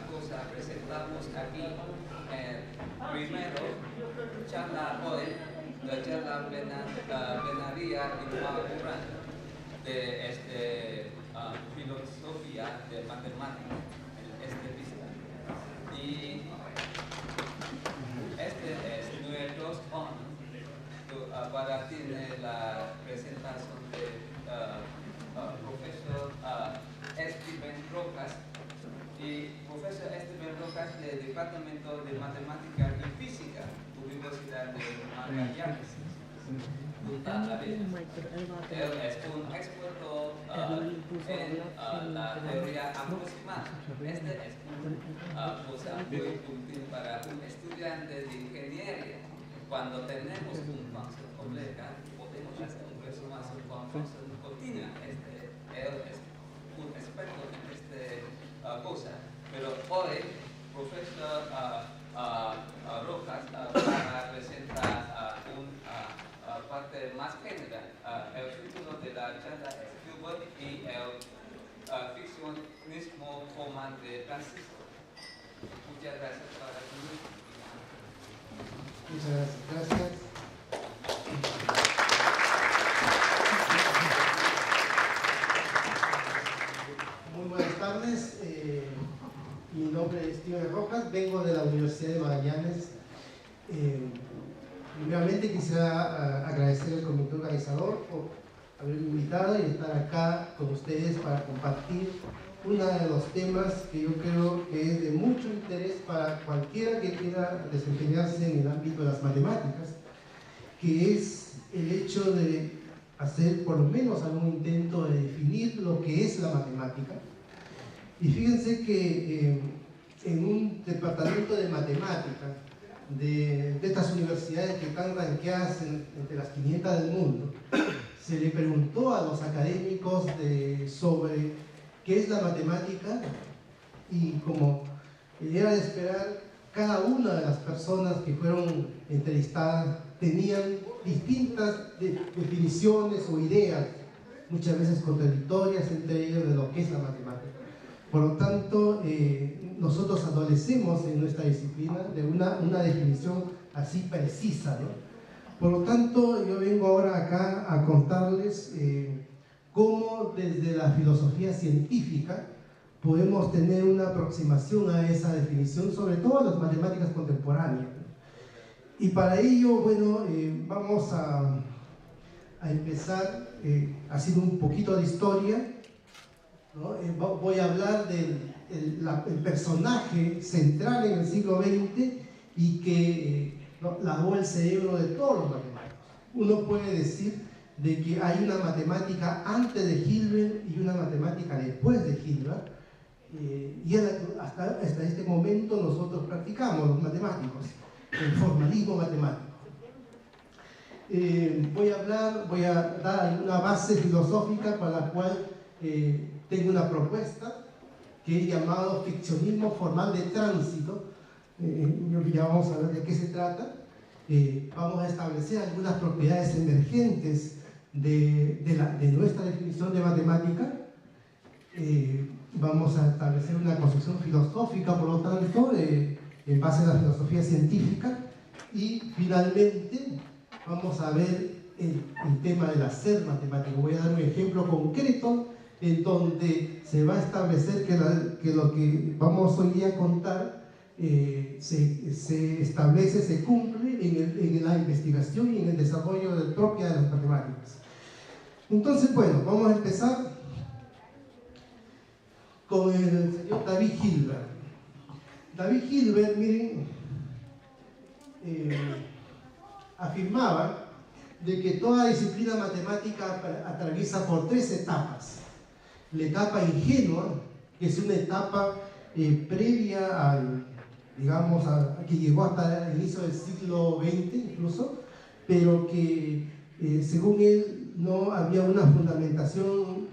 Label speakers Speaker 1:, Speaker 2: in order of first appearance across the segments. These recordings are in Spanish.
Speaker 1: cosa presentamos aquí. Primero, charla hoy, la charla plenaria inaugural de filosofía de matemáticas en vista. Y este es nuestro honor para tener la presentación de profesor Esteban Rojas. Y profesor Esteban Rojas del Departamento de Matemática y Física, Universidad de Magallanes. Él es un experto en la teoría aproximada. Este es una cosa muy útil para un estudiante de ingeniería. Cuando tenemos un función compleja, podemos hacer una resumación con función continua. Él es un experto en esta cosa. Pero hoy, profesor Rojas va a presentar una parte más general. El título de la charla es Hilbert y el ficcionismo formal de transistor. Muchas gracias para su
Speaker 2: Muchas gracias. Muy buenas tardes. Mi nombre es Esteban Rojas, vengo de la Universidad de Magallanes. Primeramente quisiera agradecer al comité organizador por haberme invitado y estar acá con ustedes para compartir uno de los temas que yo creo que es de mucho interés para cualquiera que quiera desempeñarse en el ámbito de las matemáticas, que es el hecho de hacer por lo menos algún intento de definir lo que es la matemática. Y fíjense que en un departamento de matemáticas de estas universidades que están rankeadas entre las 500 del mundo, se le preguntó a los académicos sobre qué es la matemática, y como era de esperar, cada una de las personas que fueron entrevistadas tenían distintas definiciones o ideas, muchas veces contradictorias entre ellos, de lo que es la matemática. Por lo tanto, nosotros adolecemos en nuestra disciplina de una definición así precisa, ¿no? Por lo tanto, yo vengo ahora acá a contarles cómo desde la filosofía científica podemos tener una aproximación a esa definición, sobre todo en las matemáticas contemporáneas. Y para ello, bueno, vamos a empezar haciendo un poquito de historia, ¿no? Voy a hablar del personaje central en el siglo XX y que lavó el cerebro de todos los matemáticos. Uno puede decir de que hay una matemática antes de Hilbert y una matemática después de Hilbert, y hasta este momento nosotros practicamos, los matemáticos, el formalismo matemático. Voy a dar una base filosófica para la cual tengo una propuesta que he llamado ficcionismo formal de tránsito. Ya vamos a ver de qué se trata. Vamos a establecer algunas propiedades emergentes de nuestra definición de matemática. Vamos a establecer una construcción filosófica, por lo tanto, en base a la filosofía científica. Y finalmente vamos a ver el tema del hacer matemático. Voy a dar un ejemplo concreto en donde se va a establecer que lo que vamos hoy día a contar se establece, se cumple en la investigación y en el desarrollo propio de las matemáticas. Entonces, bueno, vamos a empezar con el señor David Hilbert. David Hilbert, miren, afirmaba de que toda disciplina matemática atraviesa por tres etapas. La etapa ingenua, que es una etapa previa al, digamos, que llegó hasta el inicio del siglo XX incluso, pero que según él no había una fundamentación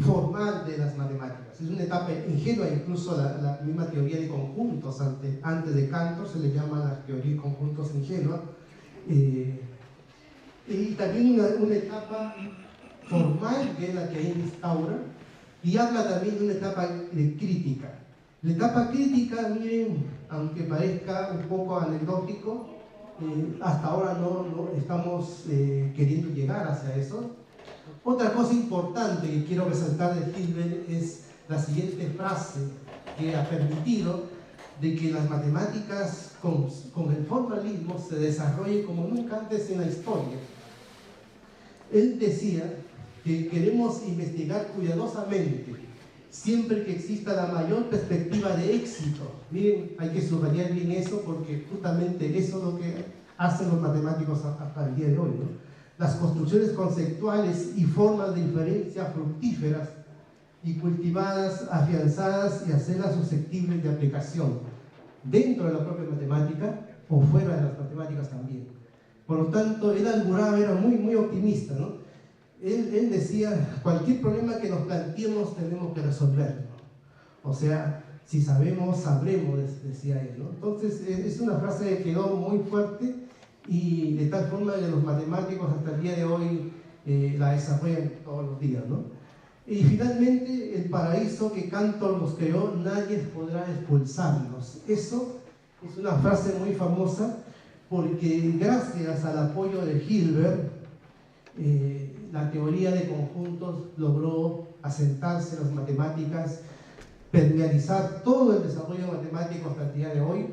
Speaker 2: formal de las matemáticas. Es una etapa ingenua, incluso la misma teoría de conjuntos antes de Cantor se le llama la teoría de conjuntos ingenua. Y también una etapa formal, que es la que él instaura, y habla también de una etapa de crítica. La etapa crítica, miren, aunque parezca un poco anecdótico, hasta ahora no estamos queriendo llegar hacia eso. Otra cosa importante que quiero resaltar de Hilbert es la siguiente frase que ha permitido de que las matemáticas con el formalismo se desarrollen como nunca antes en la historia. Él decía que queremos investigar cuidadosamente, siempre que exista la mayor perspectiva de éxito. Miren, hay que subrayar bien eso, porque justamente eso es lo que hacen los matemáticos hasta el día de hoy, ¿no? Las construcciones conceptuales y formas de inferencia fructíferas y cultivadas, afianzadas y hacerlas susceptibles de aplicación dentro de la propia matemática o fuera de las matemáticas también. Por lo tanto, él Alburaba era muy optimista, ¿no? Él decía, cualquier problema que nos planteemos tenemos que resolverlo. O sea, si sabemos, sabremos, decía él, ¿no? Entonces, es una frase que quedó muy fuerte y de tal forma que los matemáticos hasta el día de hoy la desarrollan todos los días, ¿no? Y finalmente, el paraíso que Cantor nos creó, nadie podrá expulsarnos. Eso es una frase muy famosa porque gracias al apoyo de Hilbert, la teoría de conjuntos logró asentarse en las matemáticas, permeabilizar todo el desarrollo matemático hasta el día de hoy.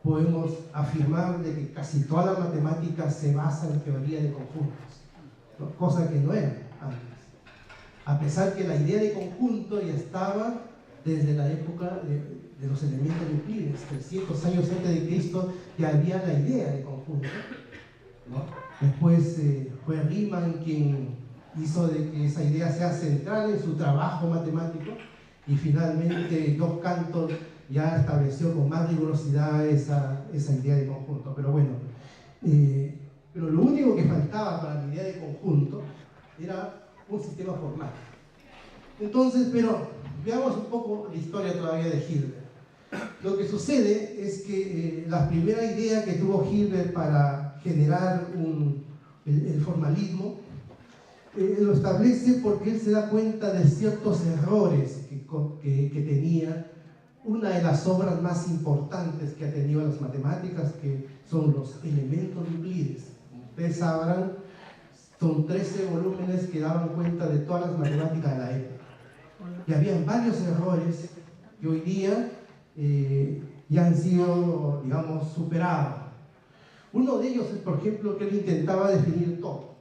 Speaker 2: Podemos afirmar de que casi toda la matemática se basa en teoría de conjuntos, ¿no? Cosa que no era antes. A pesar que la idea de conjunto ya estaba desde la época de los elementos de Euclides, 300 años antes de Cristo ya había la idea de conjunto, ¿no? Después fue Riemann quien hizo de que esa idea sea central en su trabajo matemático, y finalmente Johannes Cantor ya estableció con más rigurosidad esa idea de conjunto. Pero bueno, pero lo único que faltaba para la idea de conjunto era un sistema formal. Entonces, pero veamos un poco la historia todavía de Hilbert. Lo que sucede es que la primera idea que tuvo Hilbert para generar el formalismo lo establece porque él se da cuenta de ciertos errores que tenía una de las obras más importantes que ha tenido las matemáticas, que son los elementos de Euclides. Ustedes sabrán, son 13 volúmenes que daban cuenta de todas las matemáticas de la época. Y habían varios errores que hoy día ya han sido, digamos, superados. Uno de ellos es, por ejemplo, que él intentaba definir todo,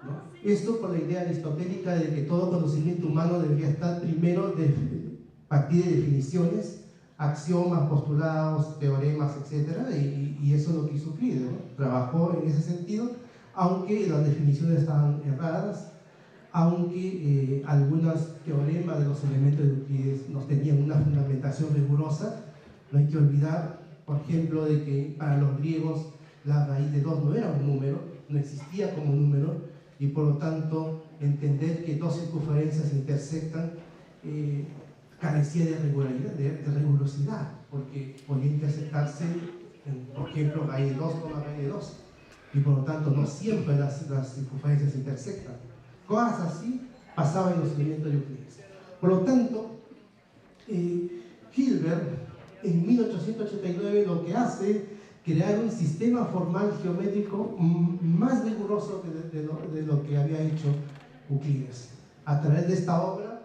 Speaker 2: ¿no? Esto con la idea aristotélica de que todo conocimiento humano debería estar primero de partir de definiciones, axiomas, postulados, teoremas, etc. Y eso es lo que hizo Euclides, ¿no? Trabajó en ese sentido, aunque las definiciones estaban erradas, aunque algunos teoremas de los elementos de Euclides no tenían una fundamentación rigurosa. No hay que olvidar, por ejemplo, de que para los griegos la raíz de 2 no era un número, no existía como número, y por lo tanto entender que dos circunferencias se intersectan carecía de rigurosidad, porque podía intersectarse, por ejemplo, raíz de 2 con raíz de 2, y por lo tanto no siempre las circunferencias se intersectan. Cosas así pasaban en los elementos de Euclides. Por lo tanto, Hilbert en 1889 lo que hace es crear un sistema formal geométrico más riguroso de lo que había hecho Euclides. A través de esta obra,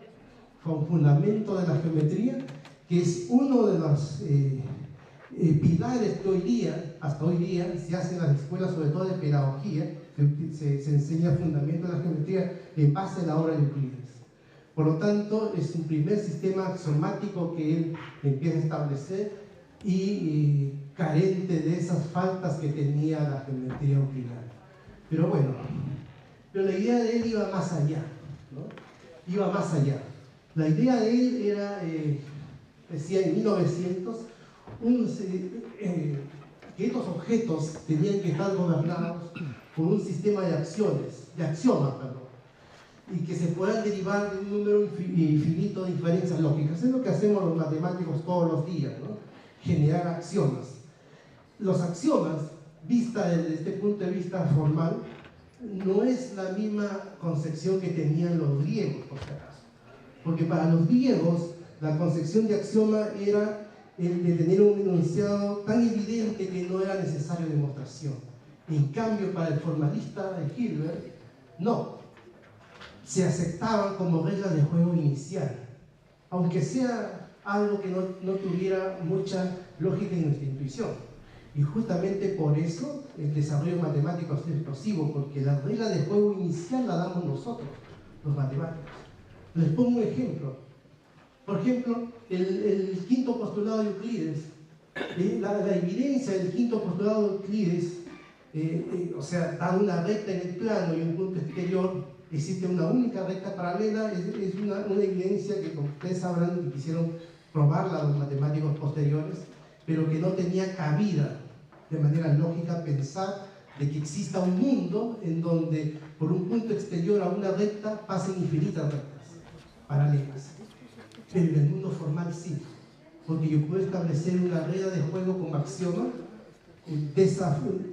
Speaker 2: con fundamento de la geometría, que es uno de los pilares que hoy día, hasta hoy día, se hace en las escuelas, sobre todo de pedagogía, se enseña fundamento de la geometría en base a la obra de Euclides. Por lo tanto, es un primer sistema axiomático que él empieza a establecer y carente de esas faltas que tenía la geometría euclidiana. Pero bueno, pero la idea de él iba más allá, ¿no? Iba más allá. La idea de él era, decía en 1900, que estos objetos tenían que estar gobernados por un sistema de axiomas, y que se puedan derivar de un número infinito de inferencias lógicas. Es lo que hacemos los matemáticos todos los días, ¿no? Generar axiomas. Los axiomas, vista desde este punto de vista formal, no es la misma concepción que tenían los griegos, por si acaso. Porque para los griegos, La concepción de axioma era el de tener un enunciado tan evidente que no era necesario demostración. En cambio, para el formalista de Hilbert, no. Se aceptaban como reglas de juego inicial, aunque sea algo que no tuviera mucha lógica en nuestra intuición. Y justamente por eso el desarrollo matemático es explosivo, porque la regla de juego inicial la damos nosotros, los matemáticos. Les pongo un ejemplo. Por ejemplo, el quinto postulado de Euclides, la evidencia del quinto postulado de Euclides, o sea, da una recta en el plano y un punto exterior, existe una única recta paralela, es una evidencia que, como ustedes sabrán, quisieron probarla los matemáticos posteriores, pero que no tenía cabida de manera lógica pensar de que exista un mundo en donde por un punto exterior a una recta pasen infinitas rectas paralelas. Pero en el mundo formal sí, porque yo puedo establecer una regla de juego como axioma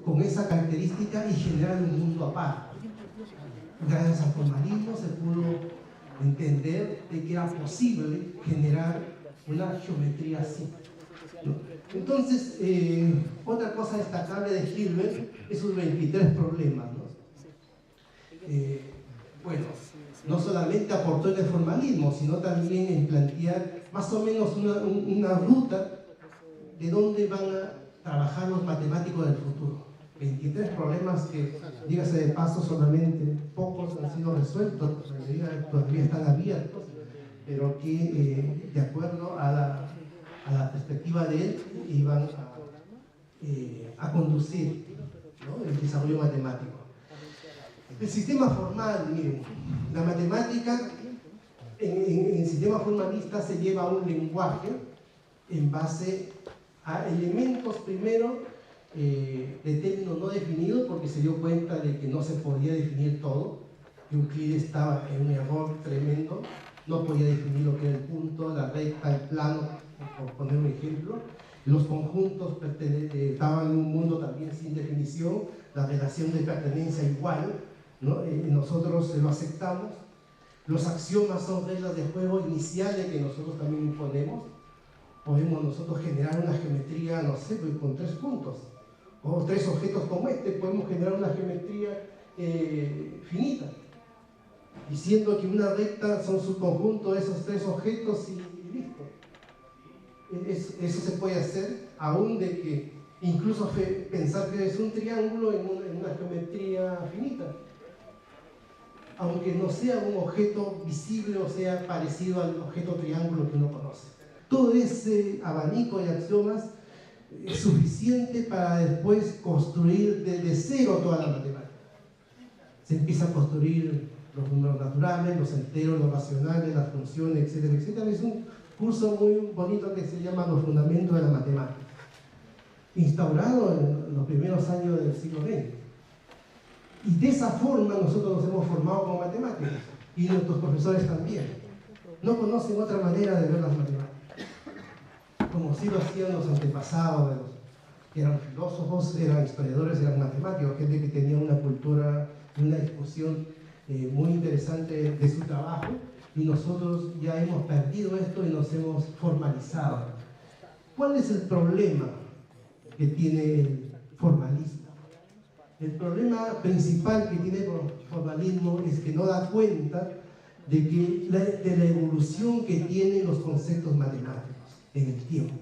Speaker 2: con esa característica y generar un mundo aparte. Gracias al formalismo se pudo entender de que era posible generar una geometría así. Entonces, otra cosa destacable de Hilbert es sus 23 problemas, ¿no? Bueno, no solamente aportó en el formalismo, sino también en plantear más o menos una ruta de dónde van a trabajar los matemáticos del futuro. 23 problemas que, dígase de paso, solamente pocos han sido resueltos, todavía están abiertos, pero que de acuerdo a la perspectiva de él iban a conducir, ¿no?, el desarrollo matemático. El sistema formal, miren, la matemática en el sistema formalista se lleva a un lenguaje en base a elementos primero de términos no definidos, porque se dio cuenta de que no se podía definir todo. Euclides estaba en un error tremendo, no podía definir lo que era el punto, la recta, el plano, por poner un ejemplo. Los conjuntos estaban en un mundo también sin definición, la relación de pertenencia igual, ¿no? Nosotros lo aceptamos. Los axiomas son reglas de juego iniciales que nosotros también imponemos. Podemos nosotros generar una geometría, no sé, con 3 puntos, o 3 objetos como este, podemos generar una geometría finita, diciendo que una recta son subconjunto de esos 3 objetos y listo. Eso se puede hacer, aún de que incluso pensar que es un triángulo en una geometría finita, aunque no sea un objeto visible o sea parecido al objeto triángulo que uno conoce. Todo ese abanico de axiomas es suficiente para después construir desde cero toda la matemática. Se empieza a construir los números naturales, los enteros, los racionales, las funciones, etcétera, etcétera. Es un curso muy bonito que se llama Los Fundamentos de la Matemática, instaurado en los primeros años del siglo XX. Y de esa forma nosotros nos hemos formado como matemáticos, y nuestros profesores también. No conocen otra manera de ver las matemáticas, como si lo hacían los antepasados, que eran filósofos, eran historiadores, eran matemáticos, gente que tenía una cultura, una discusión muy interesante de su trabajo, y nosotros ya hemos perdido esto y nos hemos formalizado. ¿Cuál es el problema que tiene el formalismo? El problema principal que tiene el formalismo es que no da cuenta de la evolución que tienen los conceptos matemáticos en el tiempo.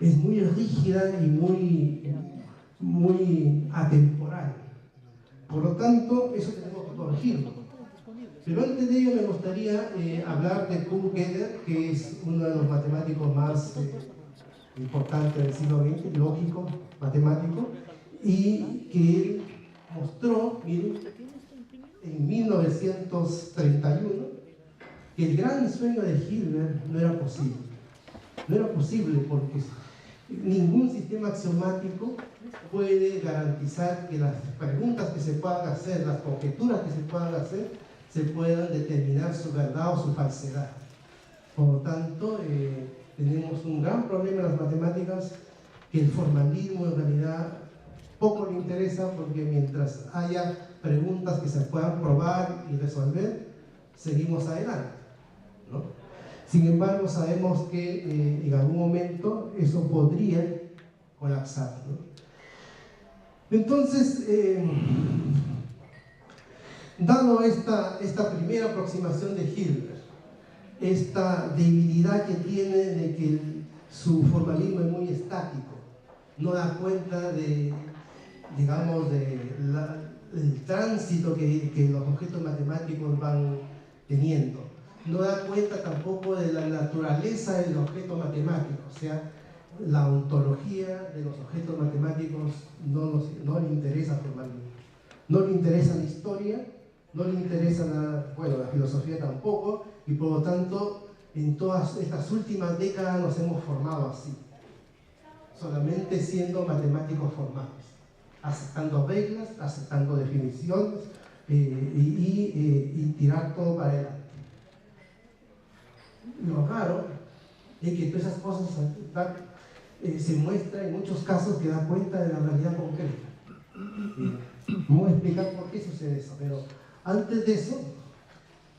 Speaker 2: Es muy rígida y muy atemporal. Por lo tanto, eso tenemos que corregirlo. Pero antes de ello me gustaría hablar de Kurt Gödel, que es uno de los matemáticos más importantes del siglo XX, lógico, matemático, y que él mostró, miren, en 1931, que el gran sueño de Hilbert no era posible. No era posible porque ningún sistema axiomático puede garantizar que las preguntas que se puedan hacer, las conjeturas que se puedan hacer, se puedan determinar su verdad o su falsedad. Por lo tanto, tenemos un gran problema en las matemáticas, que el formalismo en realidad poco le interesa, porque mientras haya preguntas que se puedan probar y resolver, seguimos adelante, ¿no? Sin embargo, sabemos que en algún momento eso podría colapsar, ¿no? Entonces, dado esta primera aproximación de Hilbert, esta debilidad que tiene de que su formalismo es muy estático, no da cuenta de, digamos, el tránsito que los objetos matemáticos van teniendo, no da cuenta tampoco de la naturaleza del objeto matemático, o sea, la ontología de los objetos matemáticos no le interesa formalmente, no le interesa la historia, no le interesa la filosofía tampoco, y por lo tanto en todas estas últimas décadas nos hemos formado así, solamente siendo matemáticos formales, aceptando reglas, aceptando definiciones y tirar todo para adelante. Lo raro es que todas esas cosas se muestra en muchos casos que da cuenta de la realidad concreta. No voy a explicar por qué sucede eso, pero antes de eso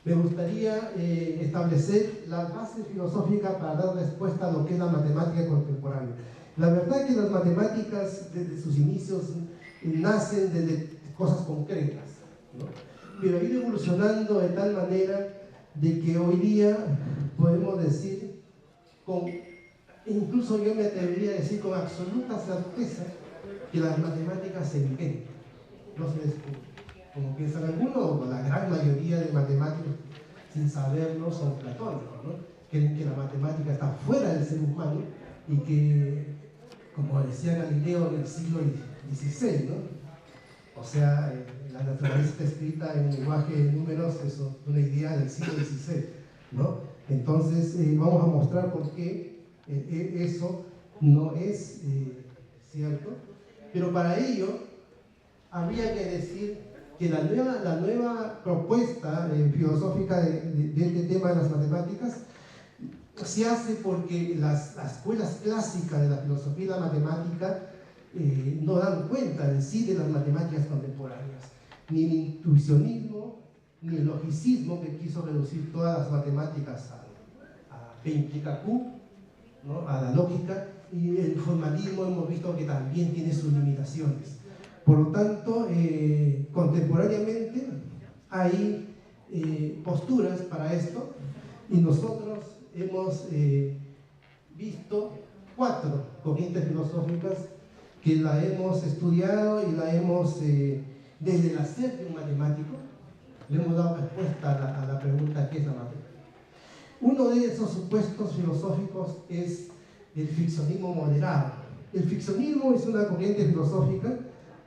Speaker 2: me gustaría establecer las bases filosóficas para dar respuesta a lo que es la matemática contemporánea. La verdad es que las matemáticas desde sus inicios nacen desde cosas concretas, ¿no? Pero ha ido evolucionando de tal manera de que hoy día podemos decir incluso yo me atrevería a decir con absoluta certeza que las matemáticas se inventan, no se descubren. Como piensan algunos, o la gran mayoría de matemáticos, sin saberlo, son platónicos, ¿no? Creen que la matemática está fuera del ser humano y que, como decía Galileo en el siglo XVI, ¿no? O sea, la naturaleza está escrita en lenguaje de números, eso es una idea del siglo XVI, ¿no? Entonces, vamos a mostrar por qué eso no es cierto, pero para ello habría que decir que la nueva propuesta filosófica de este tema de las matemáticas se hace porque las escuelas clásicas de la filosofía y la matemática no dan cuenta en sí de las matemáticas contemporáneas, ni el intuicionismo, ni el logicismo que quiso reducir todas las matemáticas a P implica Q, ¿no? A la lógica, y el formalismo hemos visto que también tiene sus limitaciones. Por lo tanto, contemporáneamente hay posturas para esto, y nosotros hemos visto 4 corrientes filosóficas que la hemos estudiado y la hemos, desde el hacer de un matemático, le hemos dado respuesta a la pregunta ¿qué es la matemática? Uno de esos supuestos filosóficos es el ficcionismo moderado. El ficcionismo es una corriente filosófica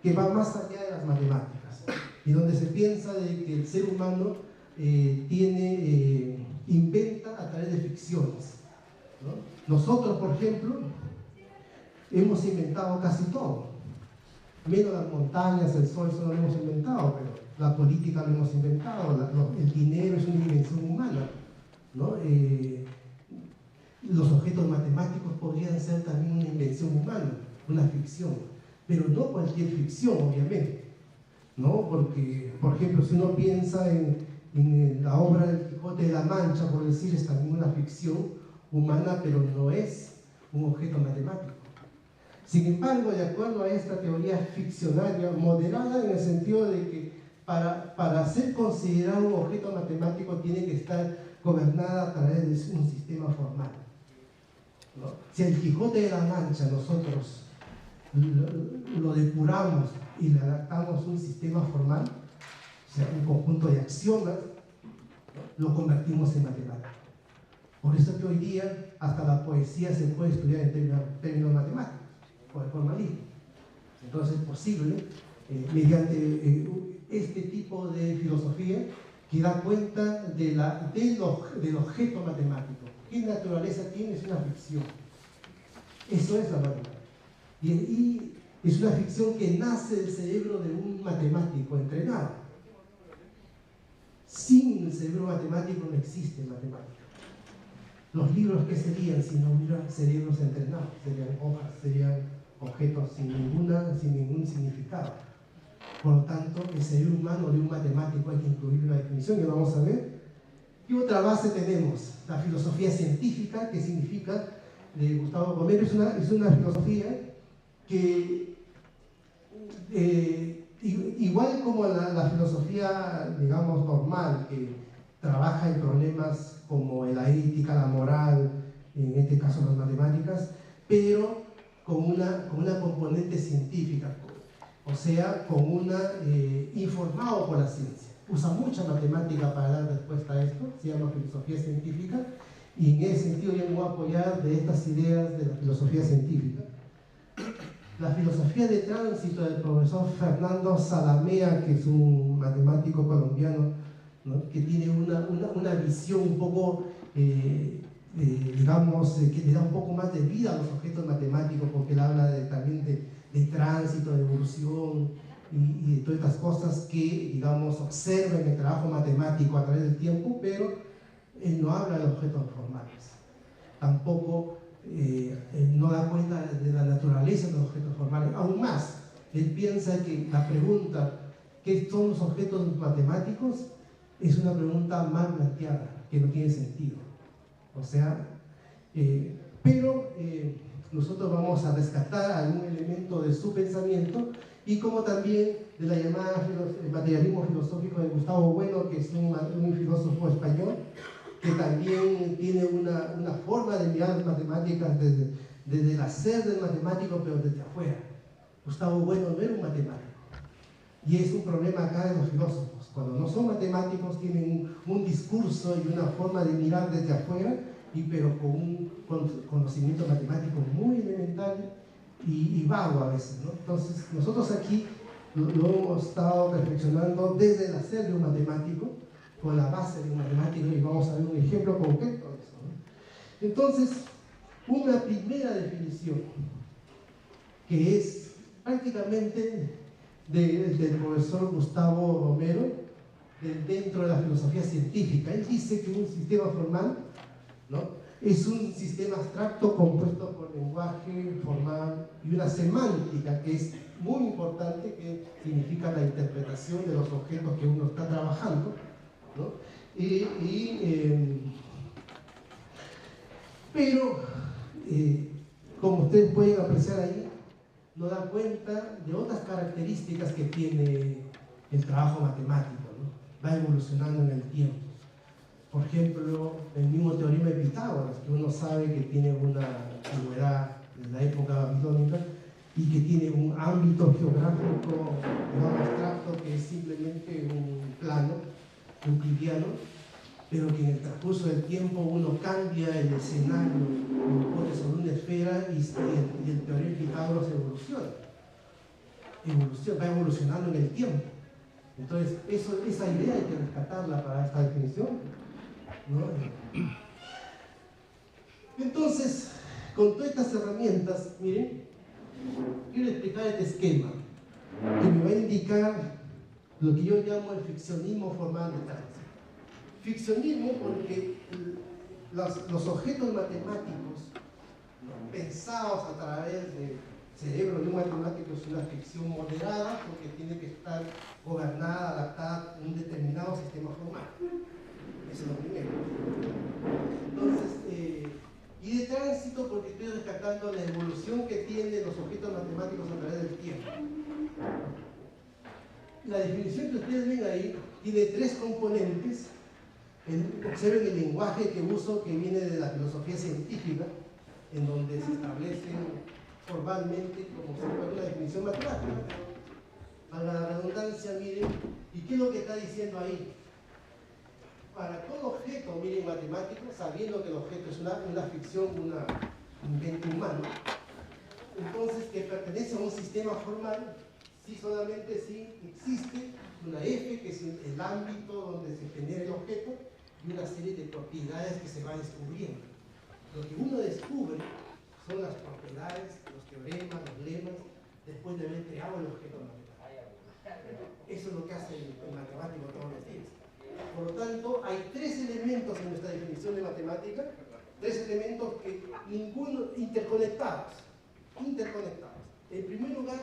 Speaker 2: que va más allá de las matemáticas y donde se piensa de que el ser humano inventa a través de ficciones, ¿no? Nosotros, por ejemplo, hemos inventado casi todo, menos las montañas, el sol, eso no lo hemos inventado, pero la política lo hemos inventado, el dinero es una invención humana, ¿no? Los objetos matemáticos podrían ser también una invención humana, una ficción, pero no cualquier ficción, obviamente, ¿no? Porque, por ejemplo, si uno piensa en la obra del Quijote de la Mancha, por decir, es también una ficción humana, pero no es un objeto matemático. Sin embargo, de acuerdo a esta teoría ficcionaria, moderada en el sentido de que para ser considerado un objeto matemático tiene que estar gobernada a través de un sistema formal, ¿no? Si el Quijote de la Mancha nosotros lo depuramos y le adaptamos un sistema formal, o sea, un conjunto de axiomas, ¿no? Lo convertimos en matemático. Por eso que hoy día hasta la poesía se puede estudiar en términos matemáticos, por el formalismo. Entonces es posible, mediante este tipo de filosofía, que da cuenta del objeto matemático. ¿Qué naturaleza tiene? Es una ficción. Eso es la matemática. Y es una ficción que nace del cerebro de un matemático entrenado. Sin el cerebro matemático no existe matemática. Los libros, ¿qué serían si no hubiera cerebros entrenados? Serían hojas, serían objetos sin ningún significado. Por lo tanto, el cerebro humano de un matemático hay que incluir una definición, y vamos a ver ¿Qué otra base tenemos? La filosofía científica, que significa, de Gustavo Gomero, es una filosofía que, igual como la filosofía, digamos, normal, que trabaja en problemas como la ética, la moral, en este caso las matemáticas, pero con una componente científica, o sea, informado por la ciencia. Usa mucha matemática para dar respuesta a esto, se llama filosofía científica, y en ese sentido yo me voy a apoyar de estas ideas de la filosofía científica. La filosofía de tránsito del profesor Fernando Zalamea, que es un matemático colombiano, ¿no?, que tiene una visión un poco, digamos, que le da un poco más de vida a los objetos matemáticos, porque él habla también de tránsito, de evolución y de todas estas cosas que, digamos, observan el trabajo matemático a través del tiempo, pero él no habla de objetos formales. Tampoco no da cuenta de la naturaleza de los objetos formales. Aún más, él piensa que la pregunta ¿qué son los objetos matemáticos? Es una pregunta mal planteada, que no tiene sentido. O sea, pero nosotros vamos a rescatar algún elemento de su pensamiento, y como también de la llamada materialismo filosófico de Gustavo Bueno, que es un filósofo español, que también tiene una forma de mirar las matemáticas desde el hacer del matemático, pero desde afuera. Gustavo Bueno no era un matemático, y es un problema acá de los filósofos. Cuando no son matemáticos tienen un discurso y una forma de mirar desde afuera, pero con un conocimiento matemático muy elemental y vago a veces, ¿no? Entonces nosotros aquí lo hemos estado reflexionando desde el hacer de un matemático, con la base de un matemático, y vamos a ver un ejemplo concreto de eso, ¿no? Entonces, una primera definición, que es prácticamente del profesor Gustavo Romero, dentro de la filosofía científica. Él dice que un sistema formal, ¿no?, es un sistema abstracto compuesto por lenguaje formal y una semántica, que es muy importante, que significa la interpretación de los objetos que uno está trabajando, ¿no? Pero, como ustedes pueden apreciar ahí, no da cuenta de otras características que tiene el trabajo matemático, ¿no? Va evolucionando en el tiempo. Por ejemplo, el mismo teorema de Pitágoras, que uno sabe que tiene una antigüedad de la época babilónica y que tiene un ámbito geográfico, digamos, abstracto, que es simplemente un plano euclidiano, pero que en el transcurso del tiempo uno cambia el escenario, lo pone sobre una esfera, y el teorema de Pitágoras va evolucionando en el tiempo. Entonces, esa idea hay que rescatarla para esta definición, ¿no? Entonces, con todas estas herramientas, miren, quiero explicar este esquema que me va a indicar lo que yo llamo el ficcionismo formal de tránsito. Ficcionismo porque los objetos matemáticos, ¿no?, pensados a través del cerebro de un matemático, es una ficción moderada, porque tiene que estar gobernada, adaptada a un determinado sistema formal. Eso es lo primero. Entonces, y de tránsito porque estoy rescatando la evolución que tienen los objetos matemáticos a través del tiempo. La definición que ustedes ven ahí tiene tres componentes. Observen el lenguaje que uso, que viene de la filosofía científica, en donde se establecen formalmente como si fuera una definición matemática. Para la redundancia, miren, ¿y qué es lo que está diciendo ahí? Para todo objeto, miren, matemático, sabiendo que el objeto es una ficción, un invento humano, entonces que pertenece a un sistema formal, solamente si existe una F, que es el ámbito donde se genera el objeto, y una serie de propiedades que se van descubriendo. Lo que uno descubre son las propiedades, los teoremas, los lemas, después de haber creado el objeto matemático. Eso es lo que hace el matemático todos los días. Por lo tanto, hay tres elementos en nuestra definición de matemática, tres elementos que ninguno interconectados. En primer lugar,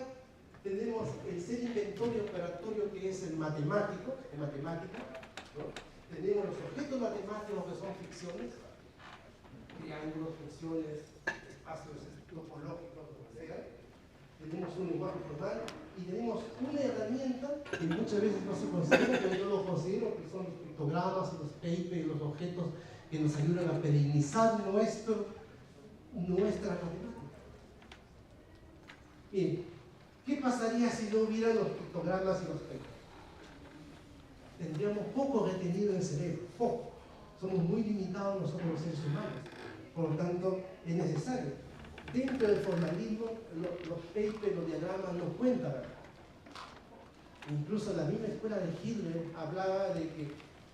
Speaker 2: tenemos el ser inventorio operatorio, que es el matemático, ¿no? tenemos los objetos matemáticos que son ficciones, triángulos, funciones, espacios topológicos, lo que sea. Tenemos un lenguaje formal y tenemos una herramienta que muchas veces no se considera, pero yo lo considero, que son los pictogramas, los papers, los objetos que nos ayudan a perennizar nuestra matemática. Bien, ¿qué pasaría si no hubiera los pictogramas y los papers? Tendríamos poco retenido en el cerebro, poco. Somos muy limitados nosotros los seres humanos, por lo tanto es necesario. Dentro del formalismo, los papers, los diagramas no cuentan. Incluso la misma escuela de Hitler hablaba de que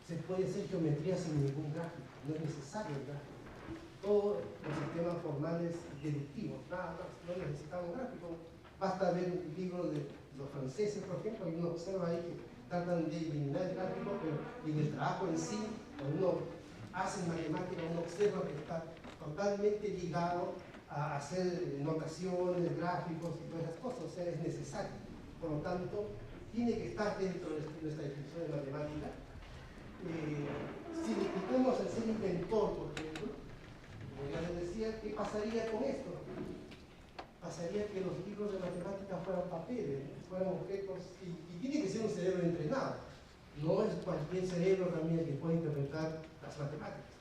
Speaker 2: se puede hacer geometría sin ningún gráfico, no es necesario el gráfico. Todos los sistemas formales deductivos, nada más, no necesitamos gráfico. Basta ver un libro de los franceses, por ejemplo, y uno observa ahí que tratan de eliminar el gráfico, pero en el trabajo en sí, cuando uno hace matemática, uno observa que está totalmente ligado a hacer notaciones, gráficos y todas esas cosas, o sea, es necesario. Por lo tanto, tiene que estar dentro de nuestra definición de matemática. Si le quitamos el ser inventor, por ejemplo, como ya les decía, ¿qué pasaría con esto? Pasaría que los libros de matemática fueran papeles, fueran objetos, y tiene que ser un cerebro entrenado. No es cualquier cerebro también que puede interpretar las matemáticas,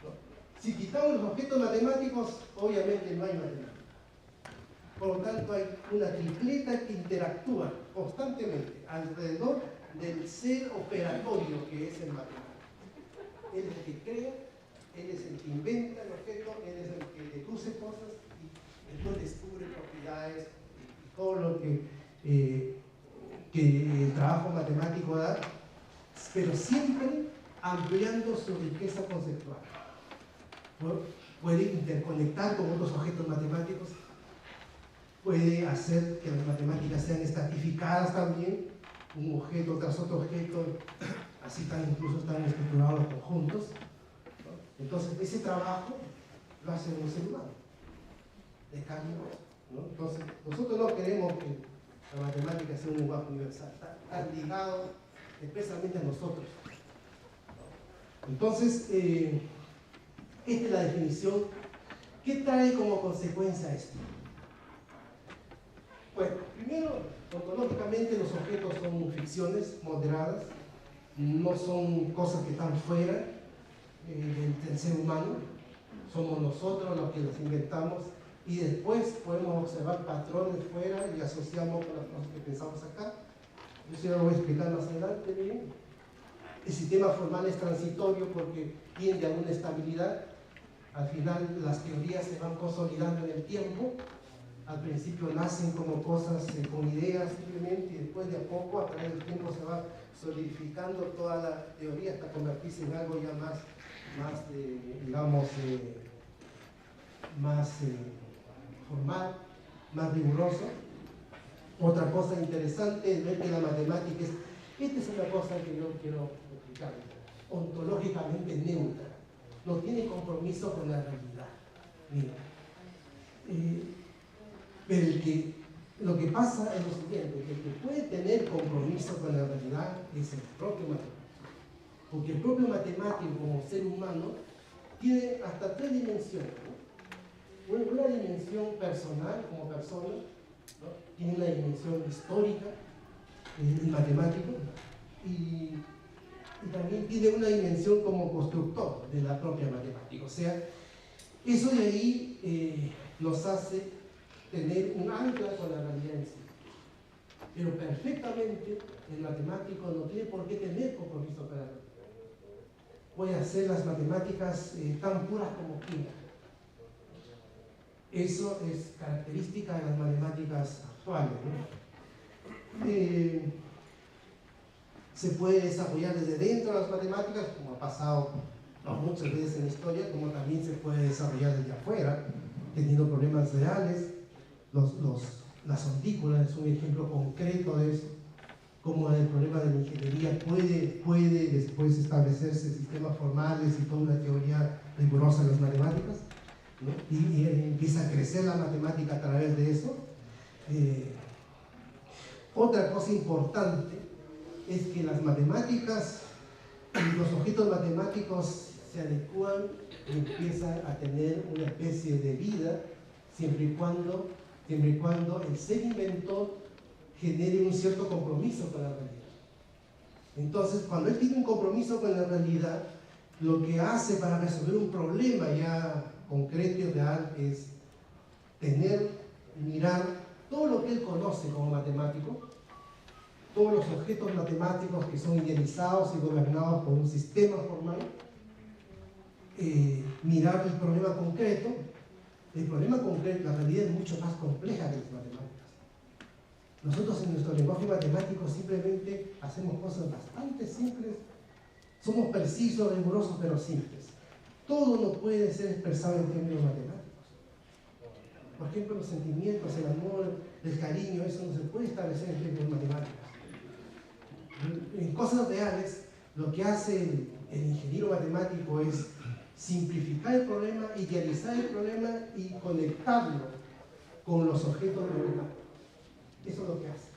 Speaker 2: ¿no? Si quitamos los objetos matemáticos, obviamente no hay matemática. Por lo tanto, hay una tripleta que interactúa constantemente alrededor del ser operatorio que es el matemático. Él es el que crea, él es el que inventa el objeto, él es el que deduce cosas y después descubre propiedades y todo lo que el trabajo matemático da, pero siempre ampliando su riqueza conceptual. Puede interconectar con otros objetos matemáticos, puede hacer que las matemáticas sean estratificadas también, un objeto tras otro objeto, así incluso están estructurados los conjuntos, ¿no? Entonces ese trabajo lo hace un ser humano, de cambio, ¿no? Entonces nosotros no queremos que la matemática sea un lenguaje universal, está ligado especialmente a nosotros. Entonces, esta es la definición. ¿Qué trae como consecuencia esto? Bueno, primero, ontológicamente los objetos son ficciones moderadas, no son cosas que están fuera del ser humano, somos nosotros los que los inventamos y después podemos observar patrones fuera y asociamos con las cosas que pensamos acá. Eso ya lo voy a explicar más adelante bien. El sistema formal es transitorio porque tiende a una estabilidad. Al final las teorías se van consolidando en el tiempo. Al principio nacen como cosas con ideas simplemente y después de a poco, a través del tiempo, se va solidificando toda la teoría hasta convertirse en algo ya más formal, más riguroso. Otra cosa interesante es ver que la matemática esta es una cosa que yo quiero explicar, ontológicamente neutra, no tiene compromiso con la realidad. Mira, pero lo que pasa es lo siguiente, que el que puede tener compromiso con la realidad es el propio matemático, porque el propio matemático como ser humano tiene hasta 3 dimensiones, ¿no? Una dimensión personal como persona, ¿no? Tiene una dimensión histórica, el matemático, y también tiene una dimensión como constructor de la propia matemática. O sea, eso de ahí nos hace tener un ancla con la realidad en sí. Pero perfectamente el matemático no tiene por qué tener compromiso con la realidad. Puede hacer las matemáticas tan puras como quiera. Eso es característica de las matemáticas actuales, ¿no? Se puede desarrollar desde dentro de las matemáticas, como ha pasado muchas veces en la historia, como también se puede desarrollar desde afuera, teniendo problemas reales. Las hortícolas es un ejemplo concreto de eso, como el problema de la ingeniería puede después establecerse sistemas formales y toda una teoría rigurosa de las matemáticas, ¿no? Y empieza a crecer la matemática a través de eso. Otra cosa importante es que las matemáticas y los objetos matemáticos se adecúan y empiezan a tener una especie de vida siempre y cuando el ser inventor genere un cierto compromiso con la realidad. Entonces, cuando él tiene un compromiso con la realidad, lo que hace para resolver un problema ya concreto y real es mirar todo lo que él conoce como matemático, todos los objetos matemáticos que son idealizados y gobernados por un sistema formal, mirar el problema concreto. El problema concreto, la realidad es mucho más compleja que las matemáticas. Nosotros en nuestro lenguaje matemático simplemente hacemos cosas bastante simples, somos precisos, rigurosos, pero simples. Todo no puede ser expresado en términos matemáticos. Por ejemplo, los sentimientos, el amor, el cariño, eso no se puede establecer en términos matemáticos. En cosas reales, lo que hace el ingeniero matemático es simplificar el problema, idealizar el problema y conectarlo con los objetos matemáticos. Eso es lo que hace.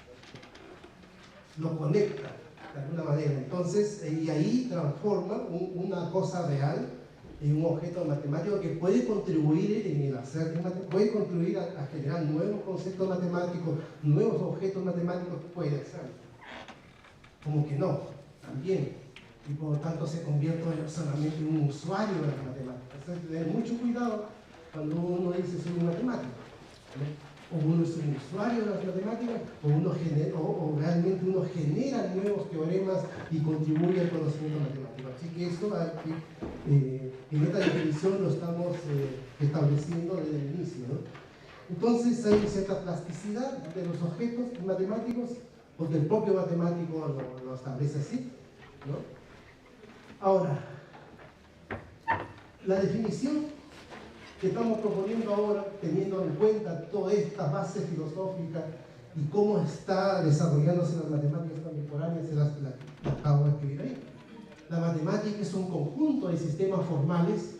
Speaker 2: Lo conecta de alguna manera. Entonces, y ahí transforma una cosa real en un objeto matemático que puede contribuir en el hacer, puede contribuir a generar nuevos conceptos matemáticos, nuevos objetos matemáticos, puede hacerlo. Como que no, también. Y por lo tanto se convierte solamente en un usuario de las matemáticas. Entonces, tener mucho cuidado cuando uno dice soy un matemático, ¿no? O uno es un usuario de las matemáticas, o realmente uno genera nuevos teoremas y contribuye al conocimiento matemático. Así que eso aquí, en esta definición lo estamos estableciendo desde el inicio, ¿no? Entonces hay cierta plasticidad de los objetos matemáticos, porque el propio matemático lo establece así, ¿no? Ahora, la definición que estamos proponiendo ahora, teniendo en cuenta toda esta base filosófica y cómo está desarrollándose las matemáticas contemporáneas, se las acabo de escribir ahí. La matemática es un conjunto de sistemas formales,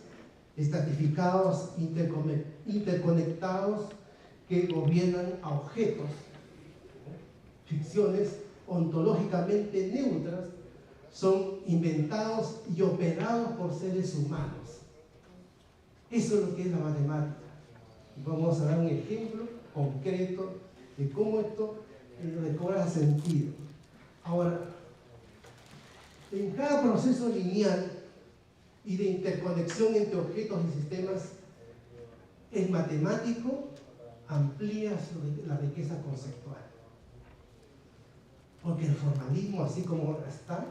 Speaker 2: estratificados, interconectados, que gobiernan a objetos, ficciones ontológicamente neutras, son inventados y operados por seres humanos. Eso es lo que es la matemática. Vamos a dar un ejemplo concreto de cómo esto cobra sentido. Ahora, en cada proceso lineal y de interconexión entre objetos y sistemas, el matemático amplía la riqueza conceptual. Porque el formalismo, así como está,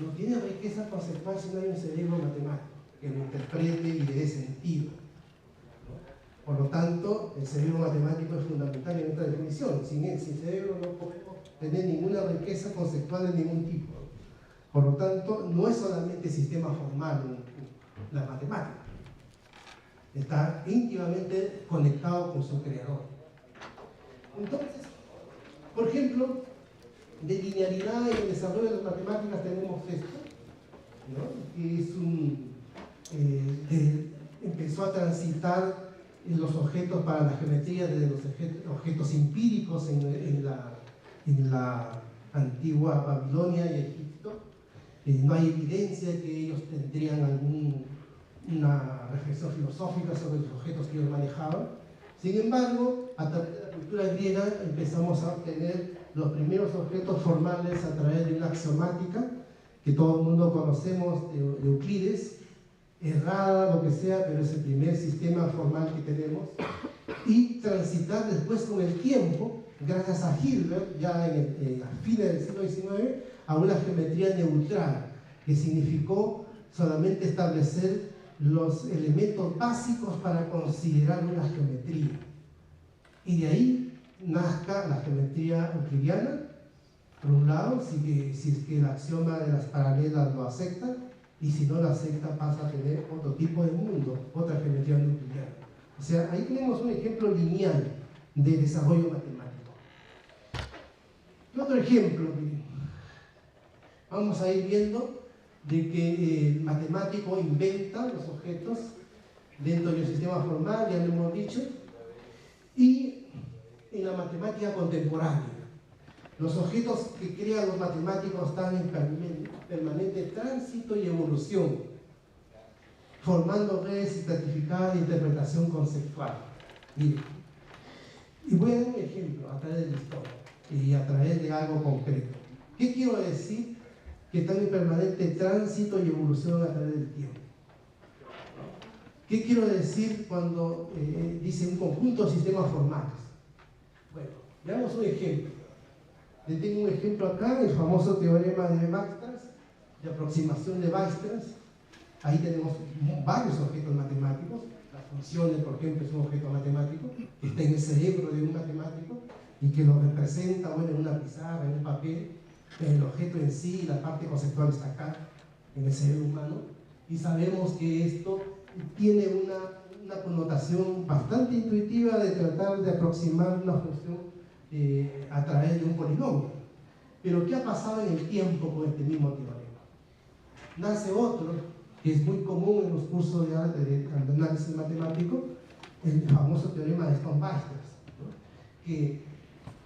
Speaker 2: no tiene riqueza conceptual si no hay un cerebro matemático que lo interprete y le dé sentido, ¿no? Por lo tanto, el cerebro matemático es fundamental en esta definición. Sin cerebro no podemos tener ninguna riqueza conceptual de ningún tipo. Por lo tanto, no es solamente sistema formal la matemática. Está íntimamente conectado con su creador. Entonces, por ejemplo, de linealidad en el desarrollo de las matemáticas tenemos esto, ¿no? Que es empezó a transitar los objetos para la geometría desde los objetos empíricos en la antigua Babilonia y Egipto. No hay evidencia de que ellos tendrían alguna reflexión filosófica sobre los objetos que ellos manejaban. Sin embargo, a través de la cultura griega empezamos a obtener los primeros objetos formales a través de una axiomática que todo el mundo conocemos de Euclides, errada, lo que sea, pero es el primer sistema formal que tenemos, y transitar después con el tiempo, gracias a Hilbert, ya a fines del siglo XIX, a una geometría neutral, que significó solamente establecer los elementos básicos para considerar una geometría. Y de ahí nazca la geometría euclidiana, por un lado, si es que el axioma de las paralelas lo acepta, y si no la acepta pasa a tener otro tipo de mundo, otra geometría euclidiana. O sea, ahí tenemos un ejemplo lineal de desarrollo matemático. Y otro ejemplo, vamos a ir viendo de que el matemático inventa los objetos dentro de un sistema formal, ya lo hemos dicho, y en la matemática contemporánea. Los objetos que crean los matemáticos están en permanente tránsito y evolución, formando redes estratificadas de interpretación conceptual. Miren, y voy a dar un ejemplo a través de la historia y a través de algo concreto. ¿Qué quiero decir? Que están en permanente tránsito y evolución a través del tiempo. ¿Qué quiero decir cuando dice un conjunto de sistemas formales? Bueno, veamos un ejemplo. Le tengo un ejemplo acá, el famoso teorema de Weierstrass, de aproximación de Weierstrass. Ahí tenemos varios objetos matemáticos. Las funciones, por ejemplo, es un objeto matemático que está en el cerebro de un matemático y que lo representa, bueno, en una pizarra, en un papel. El objeto en sí, la parte conceptual está acá, en el cerebro humano. Y sabemos que esto tiene una connotación bastante intuitiva de tratar de aproximar una función a través de un polinomio. Pero ¿qué ha pasado en el tiempo con este mismo teorema? Nace otro, que es muy común en los cursos de análisis matemático, el famoso teorema de Stone-Weierstrass, ¿no? Que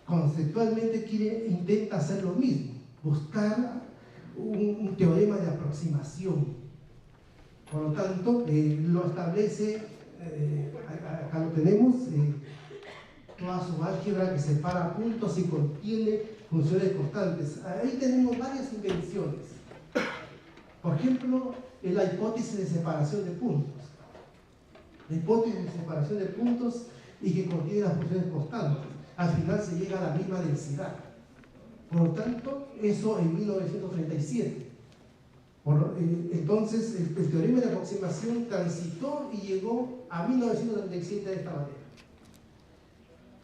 Speaker 2: conceptualmente intenta hacer lo mismo, buscar un teorema de aproximación. Por lo tanto, lo establece, acá lo tenemos, toda su álgebra que separa puntos y contiene funciones constantes. Ahí tenemos varias invenciones. Por ejemplo, la hipótesis de separación de puntos. La hipótesis de separación de puntos y que contiene las funciones constantes. Al final se llega a la misma densidad. Por lo tanto, eso en 1937. Entonces, el teorema de aproximación transitó y llegó a 1937 de esta manera.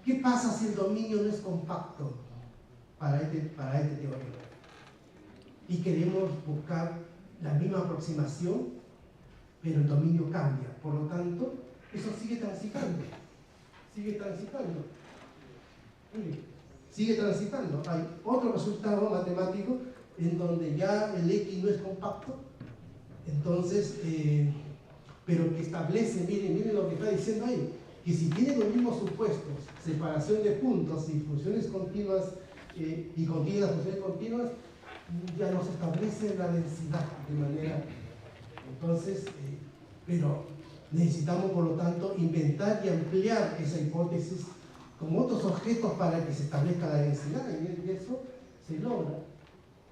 Speaker 2: ¿Qué pasa si el dominio no es compacto para este teorema? Y queremos buscar la misma aproximación, pero el dominio cambia. Por lo tanto, eso sigue transitando. Sigue transitando. Sigue transitando. Hay otro resultado matemático en donde ya el X no es compacto, entonces, pero que establece, miren lo que está diciendo ahí, que si tienen los mismos supuestos, separación de puntos y funciones continuas, y contiene las funciones continuas, ya no se establece la densidad de manera, entonces, pero necesitamos por lo tanto inventar y ampliar esa hipótesis con otros objetos para que se establezca la densidad, y eso se logra,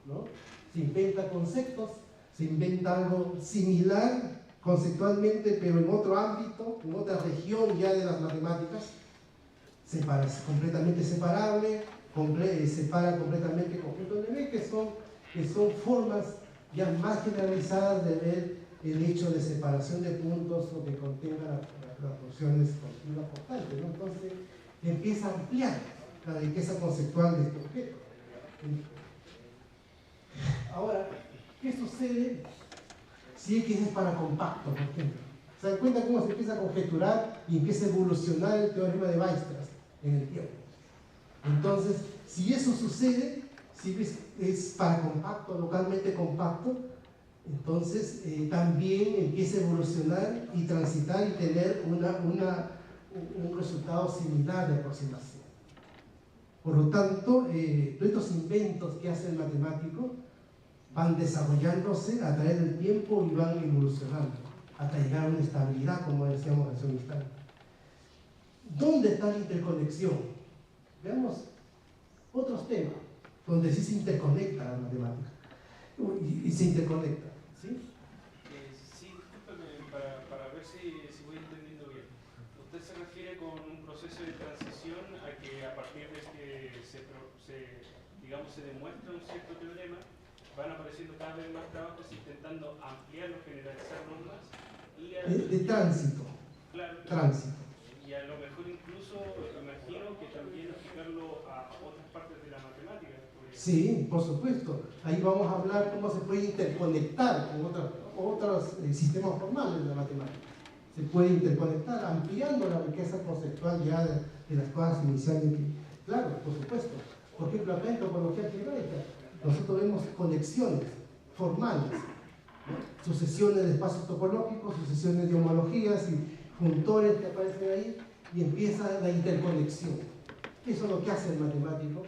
Speaker 2: ¿no? Se inventa conceptos, se inventa algo similar conceptualmente, pero en otro ámbito, en otra región ya de las matemáticas, completamente separable, separa completamente conjuntos de B, que son formas ya más generalizadas de ver el hecho de separación de puntos o que contenga las funciones continuas constantes, ¿no? Entonces empieza a ampliar la riqueza conceptual de este objeto. Ahora, ¿qué sucede si X es para compacto, por ejemplo? ¿Se dan cuenta cómo se empieza a conjeturar y empieza a evolucionar el teorema de Weierstrass en el tiempo? Entonces, si eso sucede, si es para compacto, localmente compacto, entonces también empieza a evolucionar y transitar y tener un resultado similar de aproximación. Por lo tanto, todos estos inventos que hace el matemático van desarrollándose a través del tiempo y van evolucionando hasta llegar a una estabilidad, como decíamos hace un instante. ¿Dónde está la interconexión? Veamos otros temas donde sí se interconecta la matemática y se interconecta, ¿sí?
Speaker 3: Sí, discúlpeme, para ver si voy entendiendo bien. Usted se refiere con un proceso de transición a que a partir de que se demuestra un cierto teorema, van apareciendo cada vez más trabajos intentando ampliarlo, generalizarlo más.
Speaker 2: De tránsito.
Speaker 3: Claro.
Speaker 2: Tránsito.
Speaker 3: Y a lo mejor incluso, imagino que también aplicarlo a otras partes de la matemática.
Speaker 2: Sí, por supuesto. Ahí vamos a hablar cómo se puede interconectar con otros sistemas formales de la matemática. Se puede interconectar, ampliando la riqueza conceptual ya de las cosas iniciales. Claro, por supuesto. Por ejemplo, acá en topología algebraica, nosotros vemos conexiones formales, ¿no? Sucesiones de espacios topológicos, sucesiones de homologías y juntores que aparecen ahí, y empieza la interconexión. Eso es lo que hace el matemático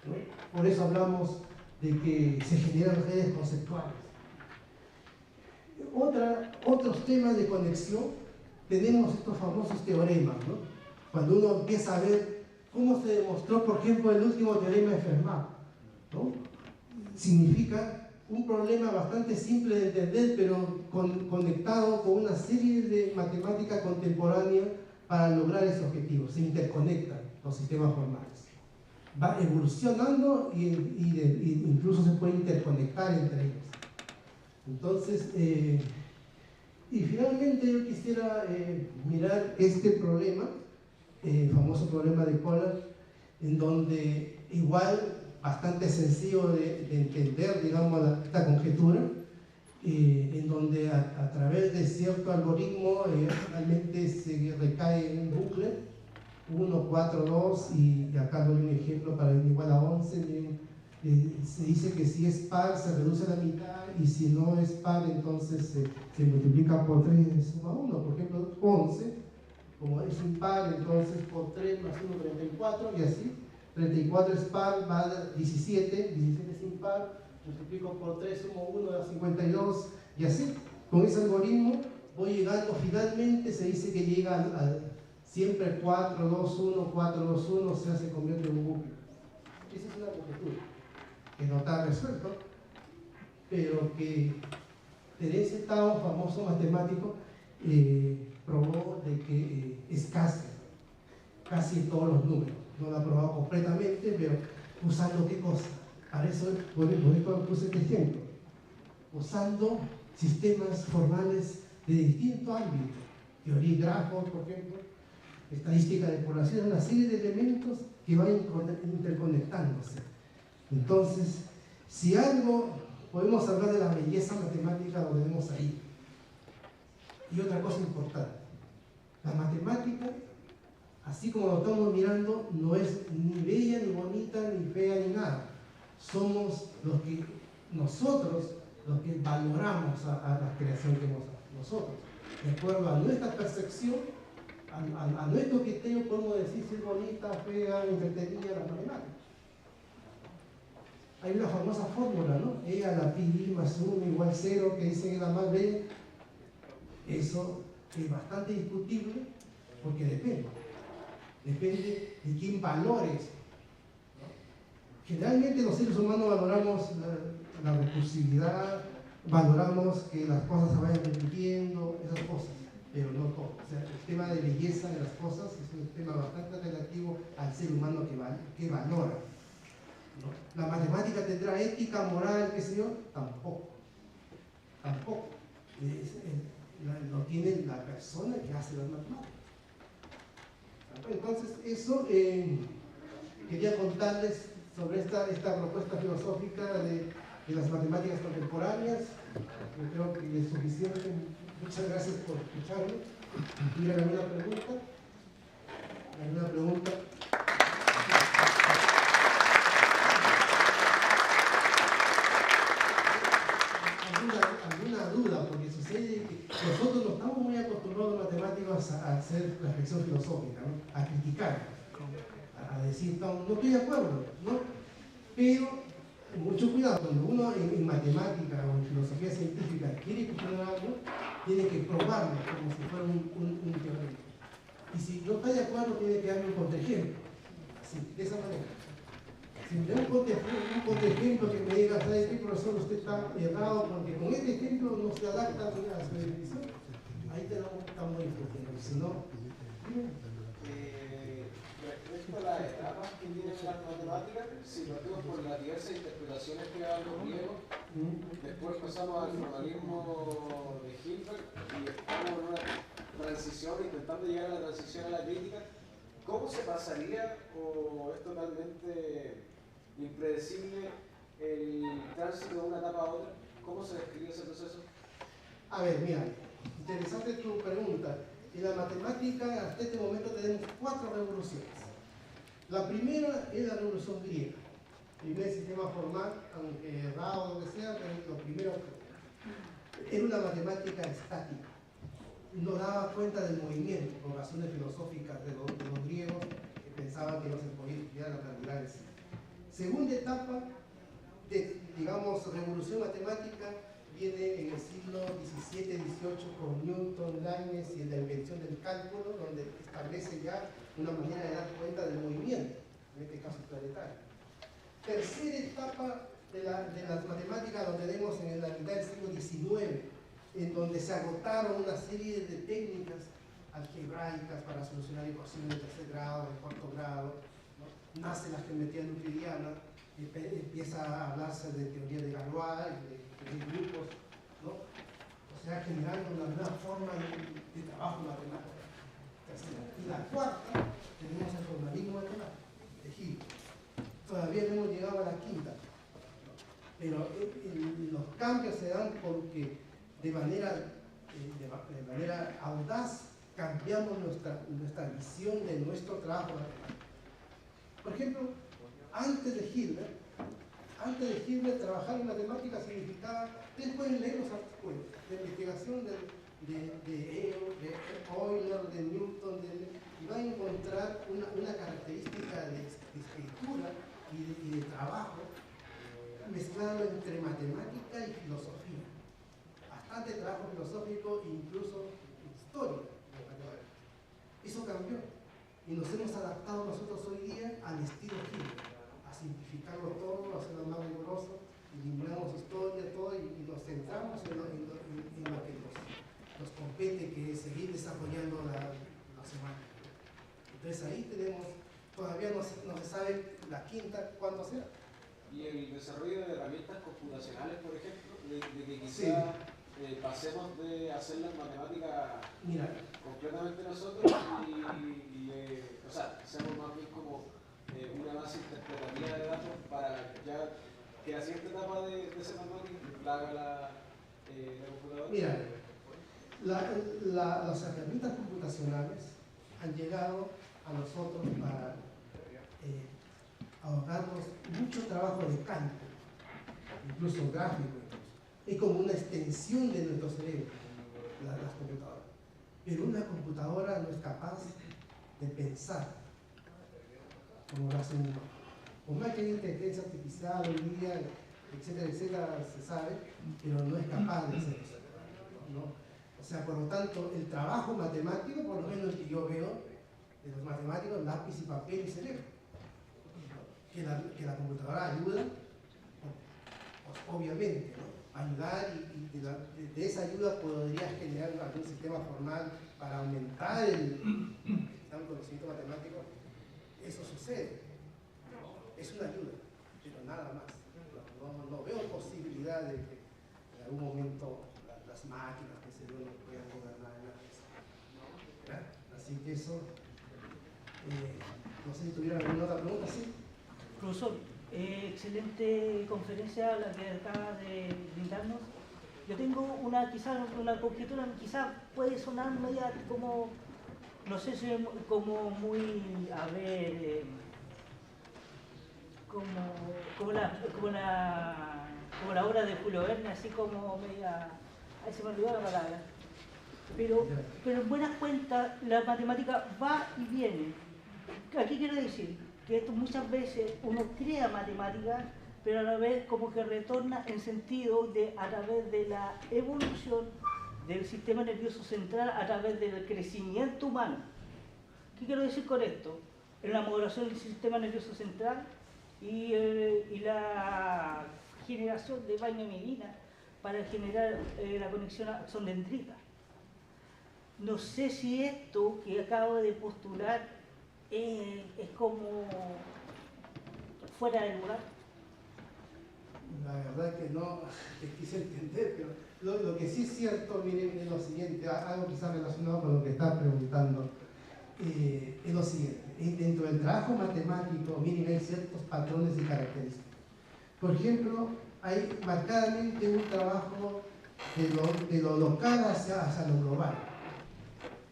Speaker 2: ¿no? Por eso hablamos de que se generan redes conceptuales. Otros temas de conexión, tenemos estos famosos teoremas, ¿no? Cuando uno empieza a ver cómo se demostró, por ejemplo, el último teorema de Fermat, ¿no? Significa un problema bastante simple de entender, pero conectado con una serie de matemática contemporánea para lograr ese objetivo. Se interconectan los sistemas formales. Va evolucionando y incluso se puede interconectar entre ellos. Entonces, y finalmente yo quisiera mirar este problema, el famoso problema de Collar, en donde igual bastante sencillo de entender, digamos, esta conjetura, en donde a través de cierto algoritmo realmente se recae en un bucle 1, 4, 2, y acá doy un ejemplo para n igual a 11. Se dice que si es par se reduce a la mitad, y si no es par entonces se multiplica por 3 y suma 1. Por ejemplo, 11, como es un par, entonces por 3 más 1, 34, y así. 34 es par, va a 17, 17 es impar, multiplico por 3, sumo 1, da 52, y así. Con ese algoritmo voy llegando, finalmente se dice que llega a siempre 4, 2, 1, 4, 2, 1, o sea, se convierte en un bucle. Esa es una conjetura que no está resuelto, pero que Terence Tao, famoso matemático, probó de que es casi en todos los números. No lo ha probado completamente, pero usando qué cosa. Para eso, por esto puse este ejemplo. Usando sistemas formales de distintos ámbitos. Teoría y grafos, por ejemplo, estadística de población, una serie de elementos que van interconectándose. Entonces, si algo podemos hablar de la belleza matemática, lo tenemos ahí. Y otra cosa importante, la matemática, así como lo estamos mirando, no es ni bella, ni bonita, ni fea, ni nada. Somos nosotros los que valoramos a la creación que hemos hecho. Nosotros, de acuerdo a nuestra percepción, a nuestro criterio, podemos decir si es bonita, fea, entretenida la matemática. Hay una famosa fórmula, ¿no? E a la pi más 1 igual 0, que dicen que es la más bella. Eso es bastante discutible, porque depende de quién valore eso, ¿no? Generalmente los seres humanos valoramos la recursividad, valoramos que las cosas se vayan repitiendo, esas cosas, pero no todo. O sea, el tema de belleza de las cosas es un tema bastante relativo al ser humano que valora, ¿no? La matemática tendrá ética, moral, qué sé yo, tampoco. Lo tiene la persona que hace las matemáticas. Entonces, eso quería contarles sobre esta propuesta filosófica de las matemáticas contemporáneas. Yo creo que es suficiente. Muchas gracias por escucharme. ¿Tienen alguna pregunta? ¿Alguna pregunta? ¿Alguna duda? Porque sucede que nosotros no estamos muy acostumbrados los matemáticos a hacer reflexión filosófica, ¿no? A criticar, a decir, no estoy de acuerdo, ¿no? Pero mucho cuidado, cuando uno en matemática o en filosofía científica quiere cuestionar algo, tiene que probarlo como si fuera un teorema. Y si no está de acuerdo, tiene que darme un contraejemplo. Así, de esa manera. Si me da un contraejemplo que me diga, ¿sabe qué, profesor? Usted está errado porque con este ejemplo no se adapta a su definición. Ahí estamos muy importantes. Si no,
Speaker 4: respecto a las etapas que tienen las matemáticas, si lo hacemos por las diversas interpretaciones que dan los griegos, después pasamos al formalismo de Hilbert y estamos en una transición, intentando llegar a la transición a la crítica. ¿Cómo se pasaría, o es totalmente impredecible, el tránsito de una etapa a otra? ¿Cómo se describe ese proceso?
Speaker 2: a ver, mira, interesante tu pregunta. En la matemática, hasta este momento tenemos 4 revoluciones. La primera es la revolución griega. El primer sistema formal, aunque errado o lo que sea, pero lo primero era una matemática estática. No daba cuenta del movimiento por razones filosóficas de los griegos, que pensaban que no se podía estudiar la cantidad en sí. Segunda etapa de, digamos, revolución matemática viene en el siglo XVII-XVIII con Newton, Leibniz y la invención del cálculo, donde establece ya una manera de dar cuenta del movimiento, en este caso planetario. Tercera etapa de las matemáticas lo tenemos en la mitad del siglo XIX, en donde se agotaron una serie de técnicas algebraicas para solucionar ecuaciones de tercer grado, de cuarto grado, ¿no? Nace la geometría euclidiana, empieza a hablarse de teoría de Galois y de grupos, ¿no? O sea, generando una nueva forma de trabajo matemático. Tercera. Y la cuarta, tenemos el formalismo matemático, de Hill. Todavía no hemos llegado a la quinta, pero los cambios se dan porque de manera audaz cambiamos nuestra visión de nuestro trabajo matemático. Por ejemplo, antes de Hilbert trabajar en matemáticas significaba, ustedes pueden leer los artículos de investigación de Euler, de Newton, y van a encontrar una característica de escritura y de trabajo mezclado entre matemática y filosofía. Bastante trabajo filosófico e incluso historia. Eso cambió y nos hemos adaptado nosotros hoy día al estilo Hilbert, a simplificarlo todo, a hacerlo más riguroso, eliminamos historia, todo y nos centramos en lo que nos compete, que es seguir desarrollando la semántica. Entonces ahí tenemos, todavía no se sabe la quinta cuándo será.
Speaker 4: Y el desarrollo de herramientas computacionales, por ejemplo, de que quizá pasemos de hacer las matemáticas completamente nosotros o sea, seamos más bien como una base interpretativa de datos para ya que la siguiente etapa de esa matemática la haga la computadora.
Speaker 2: Mira, las herramientas computacionales han llegado a nosotros para ahorrarnos mucho trabajo de cálculo, incluso gráfico. Es como una extensión de nuestro cerebro, las computadoras. Pero una computadora no es capaz de pensar como lo hace un humano. Por más que haya inteligencia artificial hoy día, etcétera, etcétera, se sabe, pero no es capaz de hacer eso, ¿no? O sea, por lo tanto, el trabajo matemático, por lo menos el que yo veo de los matemáticos, lápiz y papel y cerebro. Que la computadora ayuda, pues, obviamente, ¿no? Ayudar y de esa ayuda podría generar algún sistema formal para aumentar el conocimiento matemático. Eso sucede, es una ayuda, pero nada más. No veo posibilidad de que en algún momento las máquinas que se no puedan gobernar nada de eso. ¿Verdad? Así que eso, no sé si tuvieran alguna otra pregunta, ¿sí?
Speaker 5: Profesor, excelente conferencia la que acaba de brindarnos. Yo tengo una conjetura, quizá puede sonar media como, no sé si como muy, como la obra de Julio Verne, así como media, ahí se me olvidó la palabra. Pero en buena cuenta la matemática va y viene. ¿Qué quiero decir? Que esto muchas veces uno crea matemáticas, pero a la vez como que retorna en sentido de a través de la evolución del sistema nervioso central, a través del crecimiento humano. ¿Qué quiero decir con esto? En la modulación del sistema nervioso central y la generación de vaina para generar la conexión axón-dendrita. No sé si esto que acabo de postular es como fuera de lugar.
Speaker 2: La verdad que no quise entender, pero lo que sí es cierto, miren, es lo siguiente, algo quizás relacionado con lo que está preguntando, es lo siguiente, dentro del trabajo matemático, miren, hay ciertos patrones y características. Por ejemplo, hay marcadamente un trabajo de lo local hacia lo global,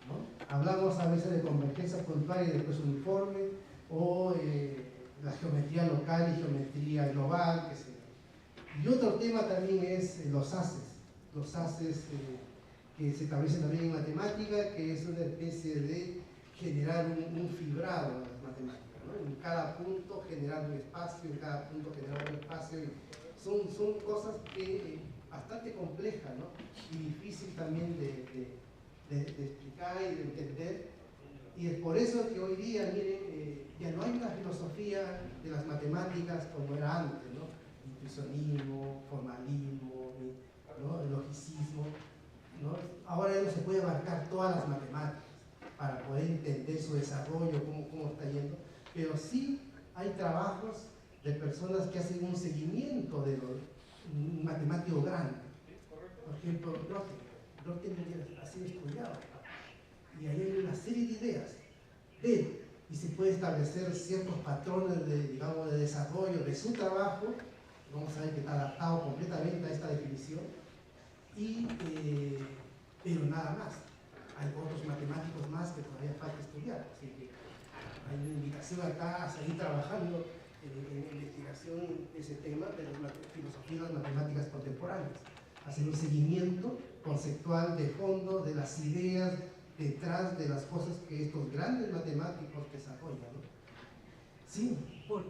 Speaker 2: ¿no? Hablamos a veces de convergencia puntual y después uniforme, o la geometría local y geometría global, que se... Y otro tema también es los haces que se establecen también en matemática, que es una especie de generar un fibrado en las matemáticas, ¿no? En cada punto generar un espacio, en cada punto generar un espacio. Y son cosas que bastante complejas, ¿no? Y difícil también de explicar y de entender. Y es por eso que hoy día, miren, ya no hay una filosofía de las matemáticas como era antes, ¿no? Intuicionismo, formalismo, ¿no? El logicismo, ¿no? Ahora ya no se puede abarcar todas las matemáticas para poder entender su desarrollo, cómo está yendo, pero sí hay trabajos de personas que hacen un seguimiento de los matemáticos grandes. Por ejemplo, Röntgen ha sido estudiado y ahí hay una serie de ideas de él y se puede establecer ciertos patrones de, digamos, de desarrollo de su trabajo. Vamos a ver que está adaptado completamente a esta definición, pero nada más. Hay otros matemáticos más que todavía falta estudiar, así que hay una invitación acá a seguir trabajando en investigación de ese tema de las filosofías de las matemáticas contemporáneas, hacer un seguimiento conceptual de fondo de las ideas detrás de las cosas que estos grandes matemáticos desarrollan, ¿no? Sí.
Speaker 5: ¿Por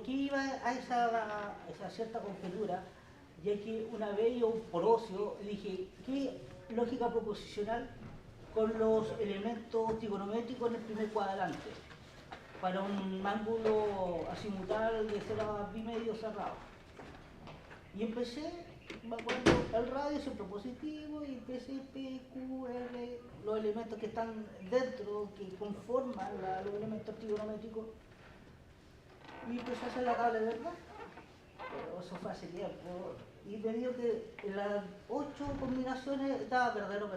Speaker 5: qué iba a esa cierta conjetura? Ya que una vez yo, por ocio, dije, ¿qué lógica proposicional con los elementos trigonométricos en el primer cuadrante? Para un ángulo azimutal de 0 a pi medio cerrado. Y empecé, me acuerdo, el radio siempre positivo, y empecé P, Q, R, los elementos que están dentro, que conforman los elementos trigonométricos. Y empecé a hacer la tabla de verdad. Pero eso fue hace tiempo. Y me dio que las 8 combinaciones daba verdadero.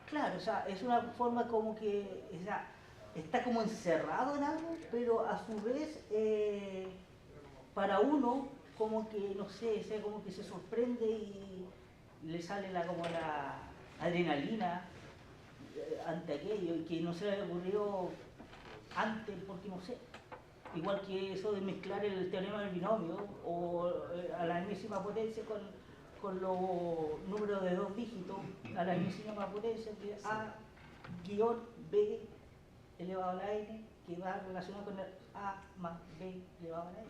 Speaker 5: Claro, o sea, es una forma como que está como encerrado en algo, pero a su vez, para uno, como que, no sé, como que se sorprende y le sale como la adrenalina ante aquello, y que no se le había ocurrido antes, porque no sé. Igual que eso de mezclar el teorema del binomio o a la enésima potencia con los números de 2 dígitos a la enésima potencia, que es A-B elevado a la n, que va relacionado con el A más B elevado a la n.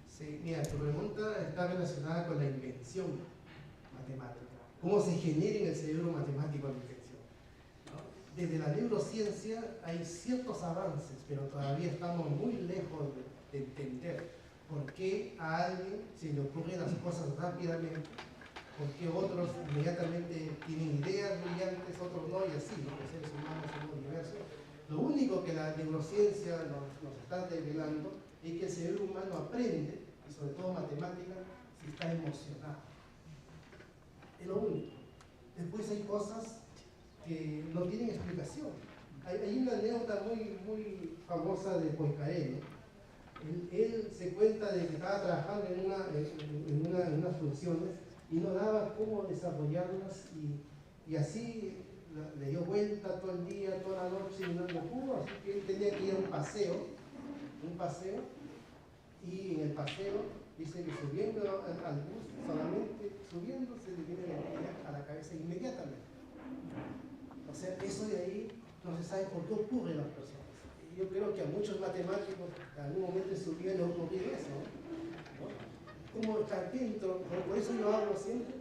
Speaker 2: Sí, mira, tu pregunta está relacionada con la invención matemática. ¿Cómo se genera en el cerebro matemático la invención? Desde la neurociencia hay ciertos avances, pero todavía estamos muy lejos de entender por qué a alguien se le ocurren las cosas rápidamente, por qué otros inmediatamente tienen ideas brillantes, otros no, y así, ¿no? Los seres humanos somos diversos. Lo único que la neurociencia nos está revelando es que el cerebro humano aprende, y sobre todo matemática, si está emocionado. Es lo único. Después hay cosas que no tienen explicación. Hay una anécdota muy famosa de Poincaré, ¿no? Él se cuenta de que estaba trabajando en unas funciones y no daba cómo desarrollarlas, y así le dio vuelta todo el día, toda la noche y no pudo, así que él tenía que ir a un paseo, y en el paseo dice que subiendo al bus, solamente subiendo se le viene la idea a la cabeza inmediatamente. O sea, eso de ahí no se sabe por qué ocurre en las personas. Y yo creo que a muchos matemáticos en algún momento en su vida les ocurrió eso, ¿no? Como está dentro, por eso yo hablo siempre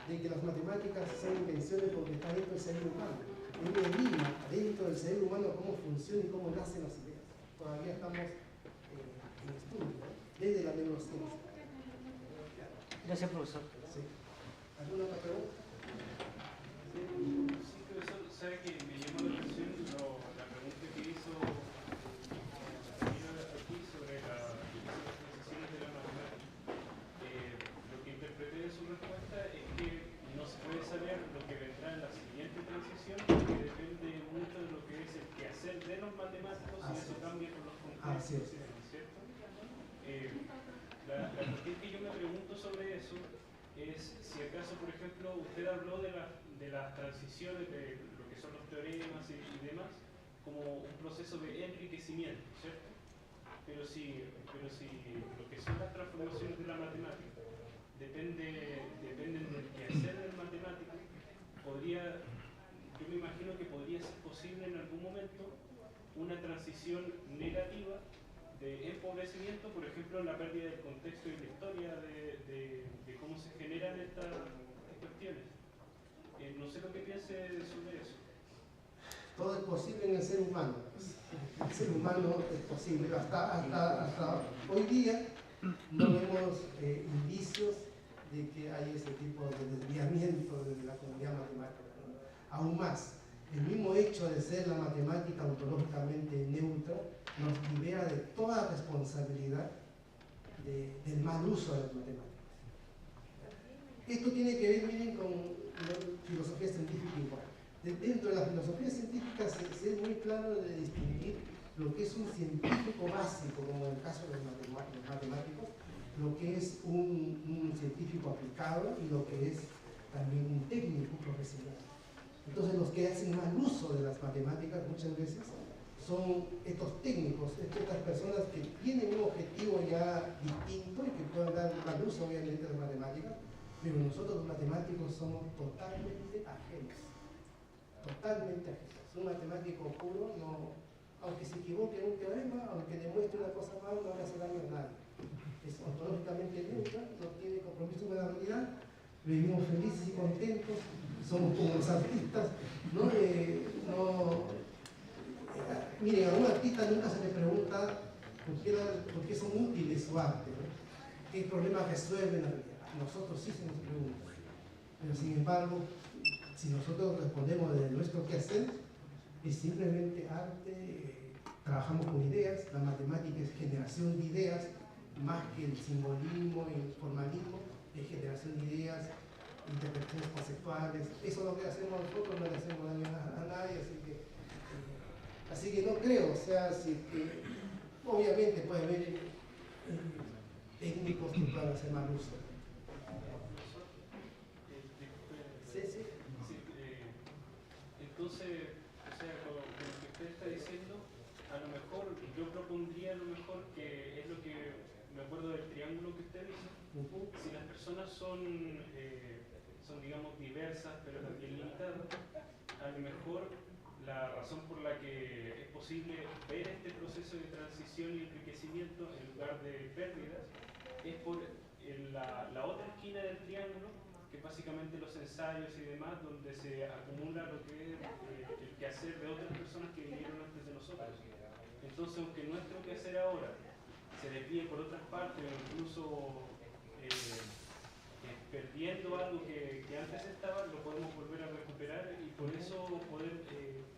Speaker 2: de que las matemáticas son invenciones porque está dentro del cerebro humano. Es un enigma dentro del cerebro humano cómo funciona y cómo nacen las ideas. Todavía estamos en estudio, ¿no? Desde la neurociencia.
Speaker 5: Gracias, profesor.
Speaker 2: Sí. ¿Alguna otra pregunta?
Speaker 3: Sí, profesor, sabe que me llamó la atención la pregunta que hizo aquí sobre las transiciones de la matemática. Lo que interpreté de su respuesta es que no se puede saber lo que vendrá en la siguiente transición, porque depende mucho de lo que es el quehacer de los matemáticos y eso cambia con los contextos, ¿cierto? La cuestión que yo me pregunto sobre eso es si acaso, por ejemplo, usted habló de las transiciones, de lo que son los teoremas y demás, como un proceso de enriquecimiento, ¿cierto? Pero si lo que son las transformaciones de la matemática dependen del quehacer del matemático, yo me imagino que podría ser posible en algún momento una transición negativa de empobrecimiento, por ejemplo, la pérdida del contexto y la historia de cómo se generan estas cuestiones. No sé lo que piense sobre eso.
Speaker 2: Todo es posible en el ser humano. El ser humano es posible. Hasta hoy día no vemos indicios de que hay ese tipo de desviamiento de la comunidad matemática, ¿no? Aún más, el mismo hecho de ser la matemática ontológicamente neutra nos libera de toda responsabilidad del mal uso de las matemáticas. Esto tiene que ver, miren, con la filosofía científica igual. Dentro de la filosofía científica se es muy claro de distinguir lo que es un científico básico, como en el caso de los matemáticos, lo que es un científico aplicado y lo que es también un técnico profesional. Entonces los que hacen mal uso de las matemáticas muchas veces son estos técnicos, estas personas que tienen un objetivo ya distinto y que pueden dar mal uso obviamente de las matemáticas, pero nosotros los matemáticos somos totalmente ajenos. Totalmente ajenos. Un matemático puro, no, aunque se equivoque en un teorema, aunque demuestre una cosa mal, no le hace daño a nadie. Es ontológicamente neutra, no tiene compromiso con la realidad, vivimos felices y contentos, somos como los artistas, ¿no? Miren, a un artista nunca se le pregunta por qué son útiles su arte, ¿no? ¿Qué problemas resuelven la realidad? Nosotros sí se nos pregunta, pero sin embargo, si nosotros respondemos de nuestro quehacer, es simplemente arte, trabajamos con ideas, la matemática es generación de ideas, más que el simbolismo y el formalismo, es generación de ideas, interpretaciones conceptuales, eso es lo que hacemos nosotros, no le hacemos daño a nadie, así que no creo, o sea, que obviamente puede haber técnicos que puedan hacer mal uso. Sí.
Speaker 3: Entonces, o sea, con lo que usted está diciendo, a lo mejor, yo propondría a lo mejor que es lo que me acuerdo del triángulo que usted dice. Si las personas son digamos, diversas, pero también limitadas, a lo mejor la razón por la que es posible ver este proceso de transición y enriquecimiento en lugar de pérdidas es por la otra esquina del triángulo, que básicamente los ensayos y demás, donde se acumula lo que es el quehacer de otras personas que vinieron antes de nosotros. Entonces, aunque nuestro quehacer ahora se desvíe por otras partes o incluso perdiendo algo que antes estaba, lo podemos volver a recuperar y por eso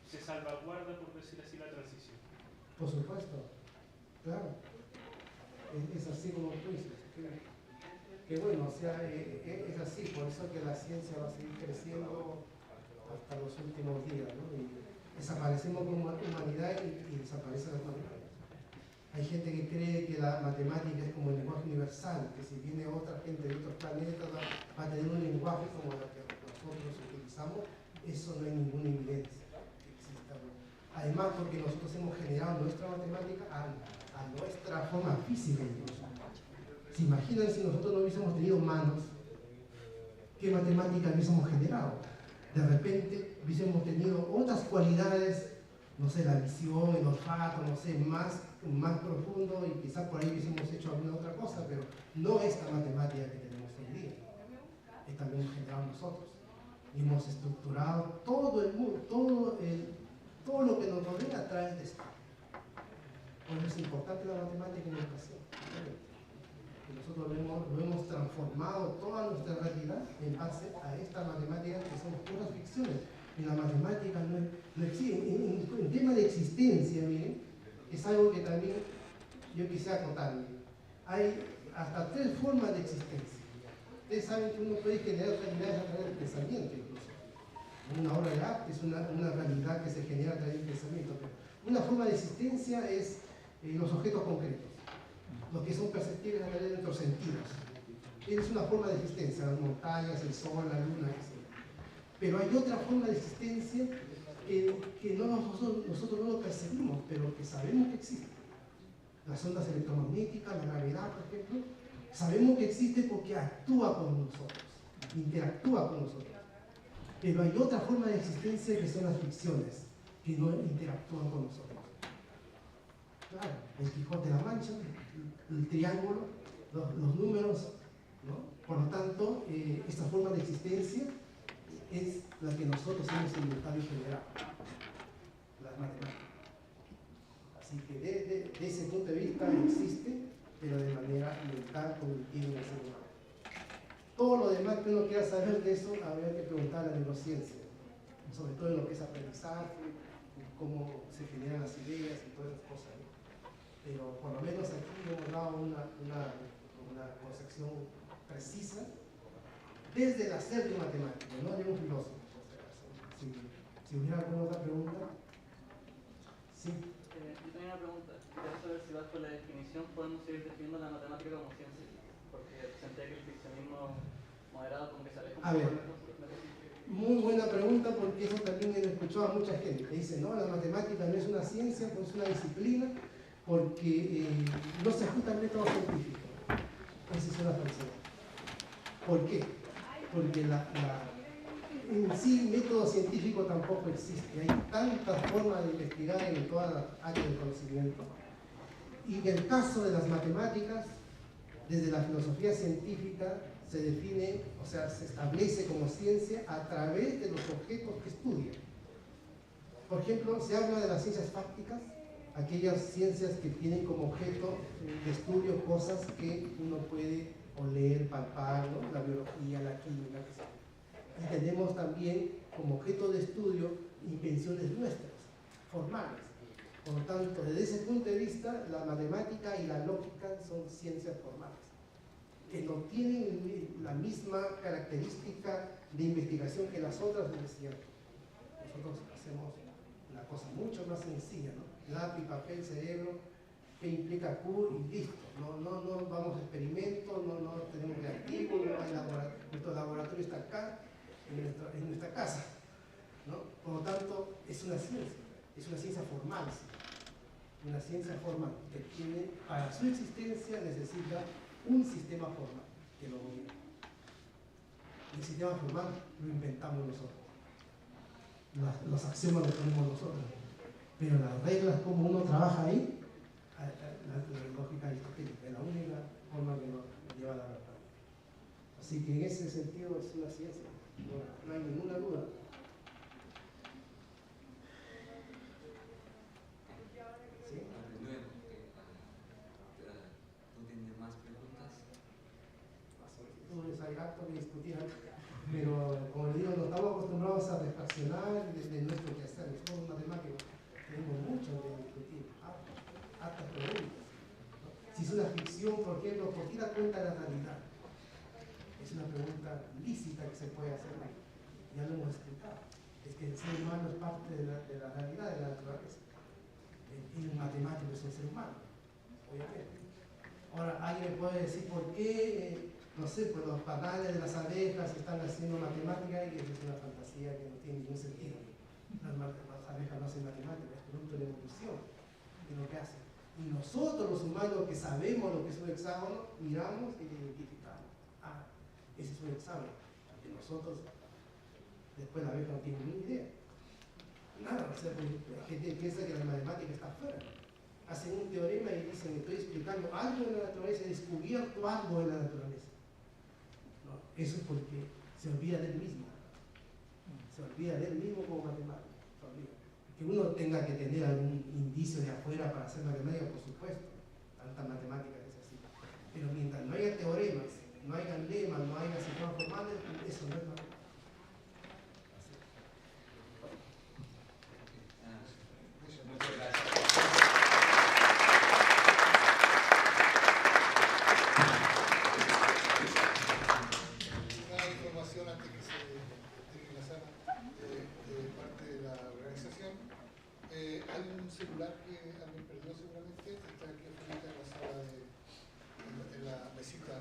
Speaker 3: se salvaguarda, por decir así, la transición.
Speaker 2: Por supuesto, claro, es así como tú dices. Que bueno, o sea, es así, por eso que la ciencia va a seguir creciendo hasta los últimos días, ¿no? Y desaparecemos como humanidad y desaparecen las matemáticas. Hay gente que cree que la matemática es como el lenguaje universal, que si viene otra gente de otros planetas va a tener un lenguaje como el que nosotros utilizamos. Eso no hay ninguna evidencia que exista. Además, porque nosotros hemos generado nuestra matemática a nuestra forma física incluso. ¿Se imaginan si nosotros no hubiésemos tenido manos? ¿Qué matemática hubiésemos generado? De repente hubiésemos tenido otras cualidades, no sé, la visión, el olfato, no sé, más profundo y quizás por ahí hubiésemos hecho alguna otra cosa, pero no esta matemática que tenemos hoy día. Esta la hemos generado nosotros. Y hemos estructurado todo el mundo, todo lo que nos rodea a través de esto. Por eso es importante la matemática en la educación. Nosotros lo hemos transformado toda nuestra realidad en base a estas matemáticas que son puras ficciones. En la matemática no existe. En tema de existencia, miren, es algo que también yo quisiera acotar. Hay hasta 3 formas de existencia. Ustedes saben que uno puede generar realidades a través del pensamiento, incluso. Una obra de arte es una realidad que se genera a través del pensamiento. Pero una forma de existencia es los objetos concretos, los que son perceptibles a través de nuestros sentidos. Es una forma de existencia, las montañas, el sol, la luna, etc. Pero hay otra forma de existencia que nosotros no lo percibimos, pero que sabemos que existe. Las ondas electromagnéticas, la gravedad, por ejemplo, sabemos que existe porque actúa con nosotros, interactúa con nosotros. Pero hay otra forma de existencia que son las ficciones, que no interactúan con nosotros. Claro, el Quijote de la Mancha, el triángulo, los números, ¿no? Por lo tanto, esta forma de existencia es la que nosotros hemos inventado y generado, las matemáticas. Así que de ese punto de vista existe, pero de manera mental, cognitiva en el ser humano. Todo lo demás que uno quiera saber de eso, habría que preguntar a la neurociencia, sobre todo en lo que es aprendizaje, cómo se generan las ideas y todas esas cosas, ¿no? Pero por lo menos aquí hemos dado una concepción precisa desde el hacer de un matemático, no de un filósofo. Si hubiera alguna otra pregunta. Sí.
Speaker 6: Yo tenía una pregunta. Quería saber si bajo la definición podemos seguir definiendo la matemática como ciencia, porque sentía que el ficcionismo moderado como que se aleja un
Speaker 2: A
Speaker 6: poco
Speaker 2: ver,
Speaker 6: de la cosa.
Speaker 2: muy buena pregunta, porque eso también he escuchado a mucha gente que dice, no, la matemática no es una ciencia, pues es una disciplina, porque no se ajusta al método científico. Esa es una falsedad. ¿Por qué? Porque en sí el método científico tampoco existe. Hay tantas formas de investigar en todas las áreas del conocimiento. Y en el caso de las matemáticas, desde la filosofía científica se define, o sea, se establece como ciencia a través de los objetos que estudia. Por ejemplo, se habla de las ciencias fácticas, aquellas ciencias que tienen como objeto de estudio cosas que uno puede oler, palpar, ¿no? La biología, la química, qué sé yo. Y tenemos también como objeto de estudio invenciones nuestras, formales. Por lo tanto, desde ese punto de vista, la matemática y la lógica son ciencias formales, que no tienen la misma característica de investigación que las otras, es cierto. Nosotros hacemos una cosa mucho más sencilla, ¿no? Lápiz, papel, cerebro, que implica Q y listo. No vamos a experimentos, no tenemos reactivos, no hay nuestro laboratorio está acá, en nuestra casa, ¿no? Por lo tanto, es una ciencia formal, ¿sí? Una ciencia formal que tiene, para su existencia necesita un sistema formal que lo guíe. El sistema formal lo inventamos nosotros, los axiomas los ponemos nosotros, pero las reglas, como uno trabaja ahí, la lógica aristotélica es la única forma que nos lleva a la verdad. Así que en ese sentido es una ciencia, no hay ninguna duda. ¿Sí?
Speaker 1: ¿Tú tienes más preguntas?
Speaker 2: Hay harto que discutir, pero como le digo, no estamos acostumbrados a reflexionar desde nuestro quehacer. Nosotros matemáticos tenemos mucho que discutir, hartas preguntas. Si es una ficción, por ejemplo, ¿por qué da cuenta de la realidad? Es una pregunta lícita que se puede hacer. Ya lo hemos explicado. Es que el ser humano es parte de la realidad, de la naturaleza. Y un matemático es un ser humano, obviamente. Ahora, alguien puede decir por qué, no sé, pues los panales de las abejas están haciendo matemática, y eso es una fantasía que no tiene ningún sentido. Las abejas no hacen matemáticas, es producto de la evolución, de lo que hacen. Y nosotros los humanos que sabemos lo que es un hexágono, miramos y identificamos. Ah, ese es un hexágono. Y nosotros, después la abeja no tiene ni idea. Nada, o sea, la gente piensa que la matemática está afuera. Hacen un teorema y dicen, estoy explicando algo de la naturaleza, he descubierto algo de la naturaleza. No, eso es porque se olvida del mismo. Se olvida del mismo como matemático. Se olvida. Que uno tenga que tener algún indicio de afuera para hacer matemática, por supuesto. Tanta matemática que se hace. Pero mientras no haya teoremas, no haya lemas, no haya sistemas formales, eso no es matemática.
Speaker 1: Muchas gracias.
Speaker 7: Una información antes que se termine la sala de parte de la organización. Hay un celular que alguien perdió seguramente, está aquí afuera en la sala en la mesita.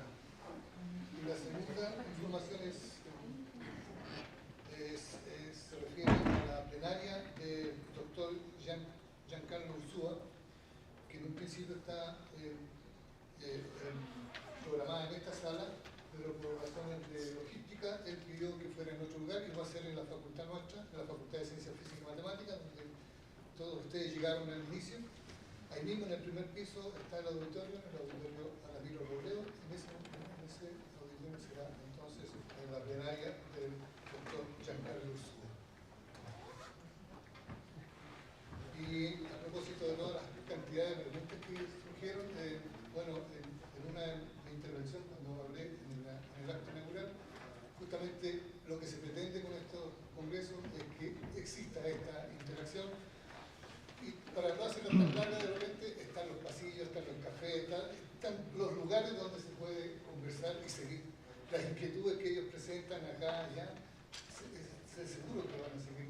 Speaker 7: Y la segunda información se refiere a la plenaria del doctor Giancarlo Ursúa, que en un principio está programada en esta sala, pero por razones de logística, él pidió que fuera en otro lugar, que va a ser en la facultad nuestra, en la Facultad de Ciencias Físicas y Matemáticas, donde todos ustedes llegaron al inicio. Ahí mismo en el primer piso está el auditorio Alamiro Robledo. En ese auditorio será entonces en la plenaria del doctor Giancarlo Ursula. Y a propósito de todas las cantidades de preguntas que surgieron, bueno, en una intervención cuando hablé en el acto inaugural, justamente lo que se pretende con estos congresos es que exista esta interacción. Y para no hacerlo tan larga, de repente están los pasillos, están los cafés, están los lugares donde se puede conversar y seguir las inquietudes que ellos presentan acá, allá. Seguro que van a seguir